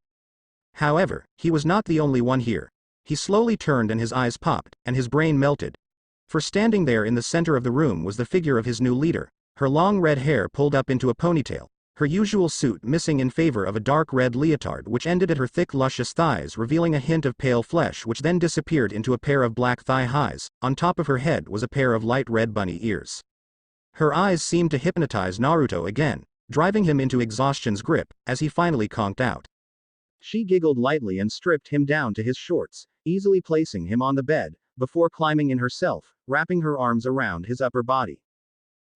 However, he was not the only one here. He slowly turned and his eyes popped, and his brain melted. For standing there in the center of the room was the figure of his new leader, her long red hair pulled up into a ponytail, her usual suit missing in favor of a dark red leotard which ended at her thick luscious thighs, revealing a hint of pale flesh which then disappeared into a pair of black thigh highs. On top of her head was a pair of light red bunny ears. Her eyes seemed to hypnotize Naruto again, driving him into exhaustion's grip, as he finally conked out. She giggled lightly and stripped him down to his shorts, easily placing him on the bed, before climbing in herself, wrapping her arms around his upper body.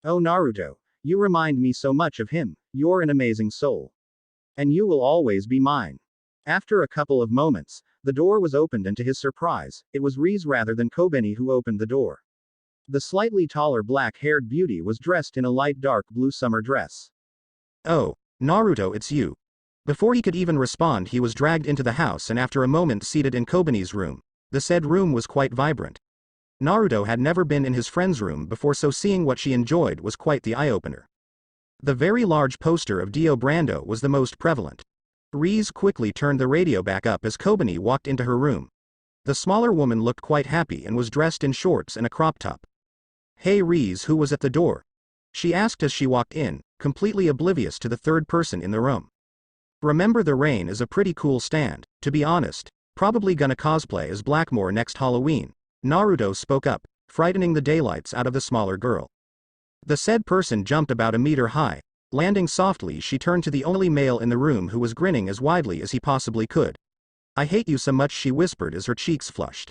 Oh Naruto, you remind me so much of him. You're an amazing soul. And you will always be mine. After a couple of moments, the door was opened and to his surprise, it was Rias rather than Kobani who opened the door. The slightly taller black-haired beauty was dressed in a light dark blue summer dress. Oh, Naruto, it's you. Before he could even respond, he was dragged into the house and after a moment seated in Kobani's room. The said room was quite vibrant. Naruto had never been in his friend's room before, so seeing what she enjoyed was quite the eye-opener. The very large poster of Dio Brando was the most prevalent. Rias quickly turned the radio back up as Kobani walked into her room. The smaller woman looked quite happy and was dressed in shorts and a crop top. Hey Rias, who was at the door? She asked as she walked in, completely oblivious to the third person in the room. Remember, the rain is a pretty cool stand. To be honest, probably gonna cosplay as Blackmore next Halloween. Naruto spoke up, frightening the daylights out of the smaller girl. The said person jumped about a meter high. Landing softly, she turned to the only male in the room who was grinning as widely as he possibly could. I hate you so much, she whispered as her cheeks flushed.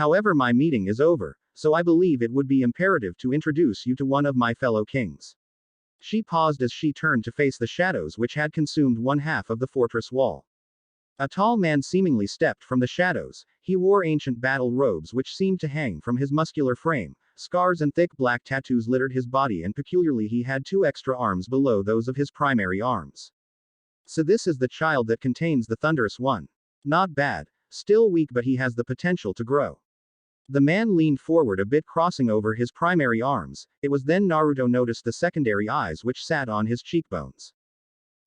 However, my meeting is over, so I believe it would be imperative to introduce you to one of my fellow kings. She paused as she turned to face the shadows which had consumed one half of the fortress wall. A tall man seemingly stepped from the shadows. He wore ancient battle robes which seemed to hang from his muscular frame. Scars and thick black tattoos littered his body, and peculiarly he had 2 extra arms below those of his primary arms. So this is the child that contains the Thunderous One. Not bad. Still weak, but he has the potential to grow. The man leaned forward a bit, crossing over his primary arms. It was then Naruto noticed the secondary eyes which sat on his cheekbones.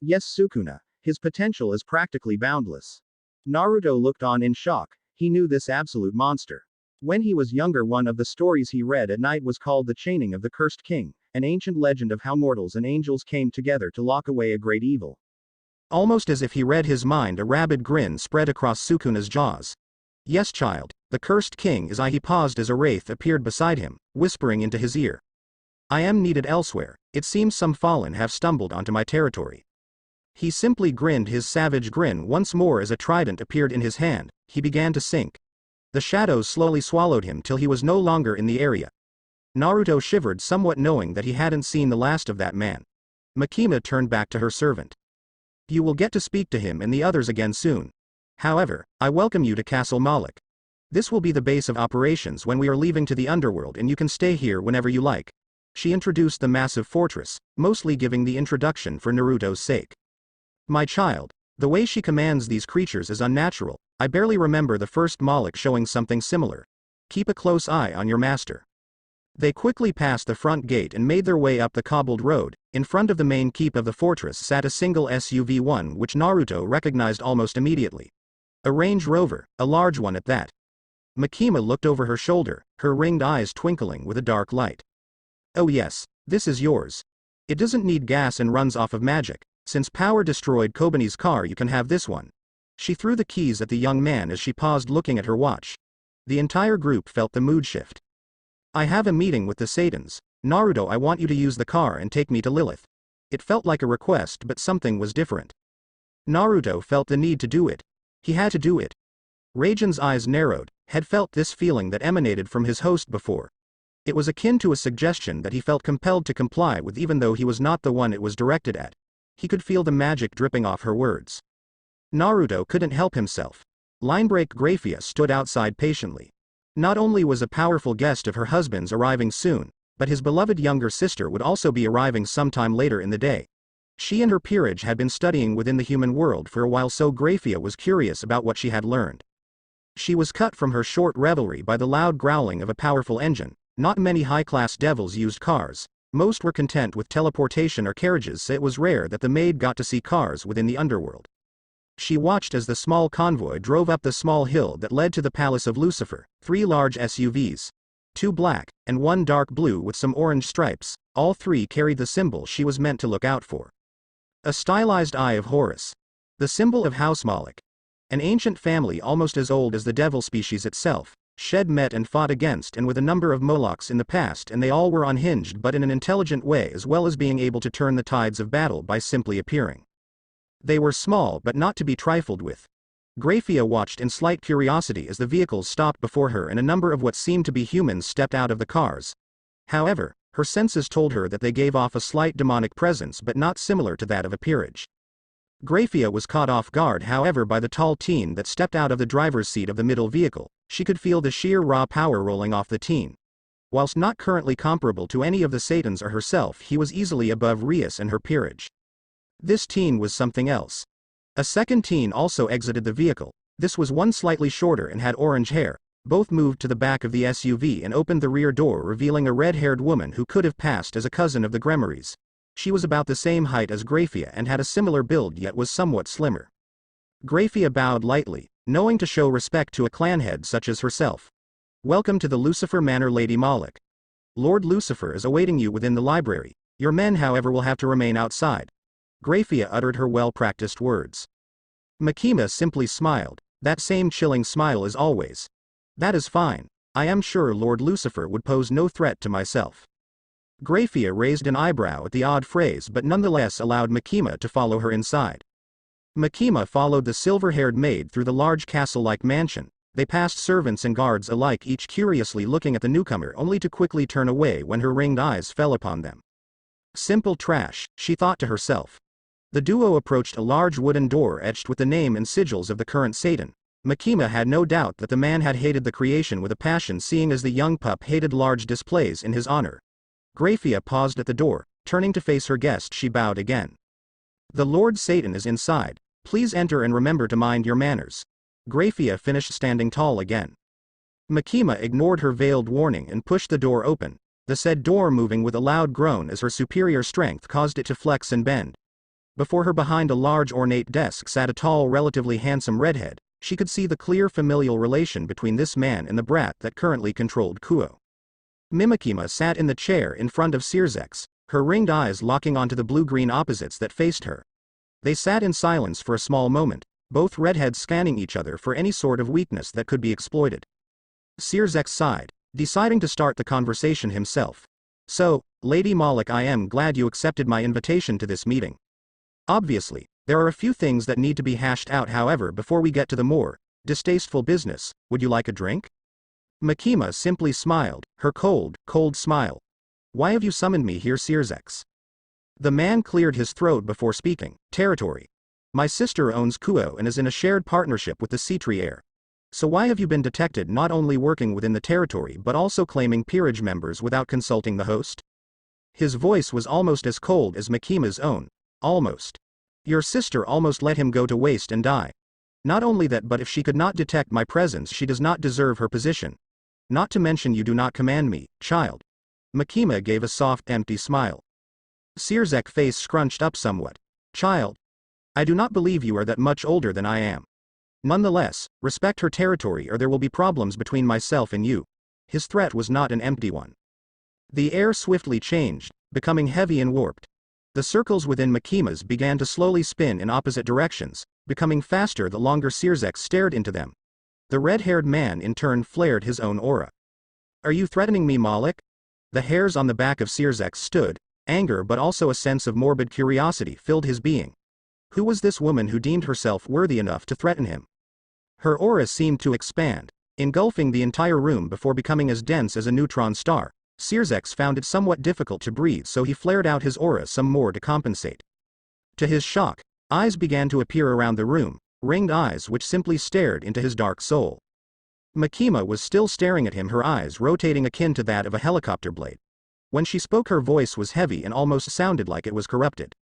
Yes, Sukuna. His potential is practically boundless. Naruto looked on in shock. He knew this absolute monster. When he was younger, one of the stories he read at night was called The Chaining of the Cursed King, an ancient legend of how mortals and angels came together to lock away a great evil. Almost as if he read his mind, a rabid grin spread across Sukuna's jaws. Yes, child, the Cursed King is I. He paused as a wraith appeared beside him, whispering into his ear. I am needed elsewhere. It seems some fallen have stumbled onto my territory. He simply grinned his savage grin once more as a trident appeared in his hand. He began to sink. The shadows slowly swallowed him till he was no longer in the area. Naruto shivered somewhat, knowing that he hadn't seen the last of that man. Makima turned back to her servant. You will get to speak to him and the others again soon. However, I welcome you to Castle Malik. This will be the base of operations when we are leaving to the underworld, and you can stay here whenever you like. She introduced the massive fortress, mostly giving the introduction for Naruto's sake. My child, the way she commands these creatures is unnatural. I barely remember the first Malik showing something similar. Keep a close eye on your master. They quickly passed the front gate and made their way up the cobbled road. In front of the main keep of the fortress sat a single SUV, one which Naruto recognized almost immediately. A Range Rover, a large one at that. Makima looked over her shoulder, her ringed eyes twinkling with a dark light. Oh yes, this is yours. It doesn't need gas and runs off of magic. Since power destroyed Kobani's car, you can have this one. She threw the keys at the young man as she paused, looking at her watch. The entire group felt the mood shift. I have a meeting with the Satans. Naruto, I want you to use the car and take me to Lilith. It felt like a request, but something was different. Naruto felt the need to do it. He had to do it. Raijin's eyes narrowed, had felt this feeling that emanated from his host before. It was akin to a suggestion that he felt compelled to comply with, even though he was not the one it was directed at. He could feel the magic dripping off her words. Naruto couldn't help himself. Linebreak Grafia stood outside patiently. Not only was a powerful guest of her husband's arriving soon, but his beloved younger sister would also be arriving sometime later in the day. She and her peerage had been studying within the human world for a while, so Grafia was curious about what she had learned. She was cut from her short revelry by the loud growling of a powerful engine. Not many high-class devils used cars. Most were content with teleportation or carriages, so it was rare that the maid got to see cars within the underworld. She watched as the small convoy drove up the small hill that led to the Palace of Lucifer. 3 large SUVs. 2 black, and 1 dark blue with some orange stripes. All 3 carried the symbol she was meant to look out for. A stylized Eye of Horus. The symbol of House Malik. An ancient family almost as old as the devil species itself. Shed met and fought against and with a number of Molochs in the past, and they all were unhinged but in an intelligent way, as well as being able to turn the tides of battle by simply appearing. They were small but not to be trifled with. Grafia watched in slight curiosity as the vehicles stopped before her and a number of what seemed to be humans stepped out of the cars. However, her senses told her that they gave off a slight demonic presence, but not similar to that of a peerage. Grafia was caught off guard, however, by the tall teen that stepped out of the driver's seat of the middle vehicle. She could feel the sheer raw power rolling off the teen. Whilst not currently comparable to any of the Satans or herself, he was easily above Rias and her peerage. This teen was something else. A second teen also exited the vehicle. This was one slightly shorter and had orange hair. Both moved to the back of the SUV and opened the rear door, revealing a red-haired woman who could have passed as a cousin of the Gremories. She was about the same height as Grafia and had a similar build, yet was somewhat slimmer. Grafia bowed lightly, knowing to show respect to a clanhead such as herself. Welcome to the Lucifer Manor, Lady Malik. Lord Lucifer is awaiting you within the library. Your men, however, will have to remain outside. Grafia uttered her well-practiced words. Makima simply smiled, that same chilling smile as always. That is fine. I am sure Lord Lucifer would pose no threat to myself. Grafia raised an eyebrow at the odd phrase, but nonetheless allowed Makima to follow her inside. Makima followed the silver-haired maid through the large castle-like mansion. They passed servants and guards alike, each curiously looking at the newcomer only to quickly turn away when her ringed eyes fell upon them. Simple trash, she thought to herself. The duo approached a large wooden door etched with the name and sigils of the current Satan. Makima had no doubt that the man had hated the creation with a passion, seeing as the young pup hated large displays in his honor. Graphia paused at the door. Turning to face her guest, she bowed again. The Lord Satan is inside. Please enter and remember to mind your manners. Graphia finished standing tall again. Makima ignored her veiled warning and pushed the door open, the said door moving with a loud groan as her superior strength caused it to flex and bend. Before her, behind a large ornate desk, sat a tall, relatively handsome redhead. She could see the clear familial relation between this man and the brat that currently controlled Kuo. Makima sat in the chair in front of searsex, her ringed eyes locking onto the blue-green opposites that faced her. They sat in silence for a small moment, both redheads scanning each other for any sort of weakness that could be exploited. Searsex sighed, deciding to start the conversation himself. So, Lady Malik, I am glad you accepted my invitation to this meeting. Obviously, there are a few things that need to be hashed out, however, before we get to the more distasteful business. Would you like a drink? Makima simply smiled, her cold smile. Why have you summoned me here, searsex? The man cleared his throat before speaking. Territory. My sister owns Kuo and is in a shared partnership with the Citri heir. So why have you been detected not only working within the territory but also claiming peerage members without consulting the host? His voice was almost as cold as Makima's own. Almost. Your sister almost let him go to waste and die. Not only that, but if she could not detect my presence, she does not deserve her position. Not to mention you do not command me, child. Makima gave a soft, empty smile. Searsex's face scrunched up somewhat. Child? I do not believe you are that much older than I am. Nonetheless, respect her territory or there will be problems between myself and you. His threat was not an empty one. The air swiftly changed, becoming heavy and warped. The circles within Makima's began to slowly spin in opposite directions, becoming faster the longer Searsex stared into them. The red-haired man in turn flared his own aura. Are you threatening me, Malik? The hairs on the back of Searsex stood. Anger but also a sense of morbid curiosity filled his being. Who was this woman who deemed herself worthy enough to threaten him? Her aura seemed to expand, engulfing the entire room before becoming as dense as a neutron star. Searsex found it somewhat difficult to breathe, so he flared out his aura some more to compensate. To his shock, eyes began to appear around the room, ringed eyes which simply stared into his dark soul. Makima was still staring at him, her eyes rotating akin to that of a helicopter blade. When she spoke, her voice was heavy and almost sounded like it was corrupted.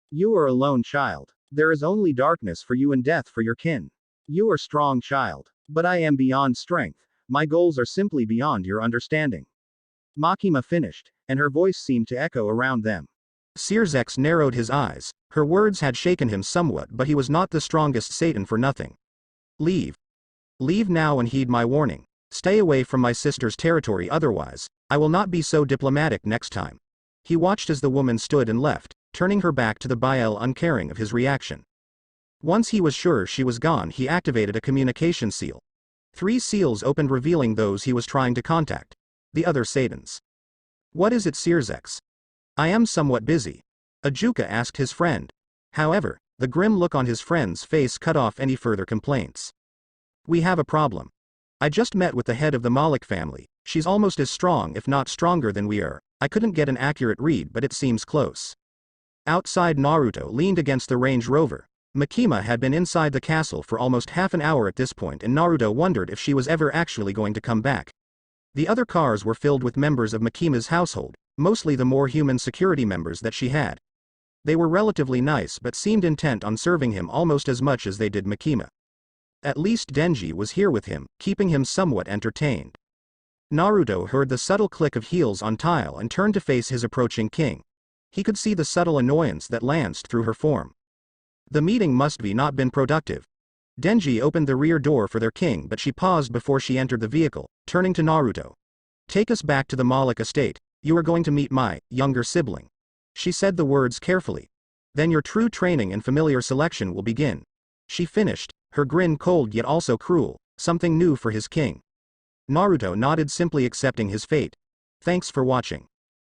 You are alone, child. There is only darkness for you and death for your kin. You are strong, child. But I am beyond strength. My goals are simply beyond your understanding. Makima finished, and her voice seemed to echo around them. Searsex narrowed his eyes. Her words had shaken him somewhat, but he was not the strongest Satan for nothing. Leave. Leave now and heed my warning. Stay away from my sister's territory, otherwise, I will not be so diplomatic next time. He watched as the woman stood and left, turning her back to the Bael, uncaring of his reaction. Once he was sure she was gone, he activated a communication seal. 3 seals opened, revealing those he was trying to contact. The other Satans. What is it, Searsex? I am somewhat busy. Ajuka asked his friend. However, the grim look on his friend's face cut off any further complaints. We have a problem. I just met with the head of the Malik family. She's almost as strong, if not stronger than we are. I couldn't get an accurate read, but it seems close. Outside, Naruto leaned against the Range Rover. Makima had been inside the castle for almost half an hour at this point, and Naruto wondered if she was ever actually going to come back. The other cars were filled with members of Makima's household, mostly the more human security members that she had. They were relatively nice but seemed intent on serving him almost as much as they did Makima. At least Denji was here with him, keeping him somewhat entertained. Naruto heard the subtle click of heels on tile and turned to face his approaching king. He could see the subtle annoyance that lanced through her form. The meeting must be not been productive. Denji opened the rear door for their king, but she paused before she entered the vehicle, turning to Naruto. Take us back to the Malik estate. You are going to meet my younger sibling. She said the words carefully. Then your true training and familiar selection will begin. She finished, her grin cold yet also cruel, something new for his king. Naruto nodded, simply accepting his fate. Thanks for watching.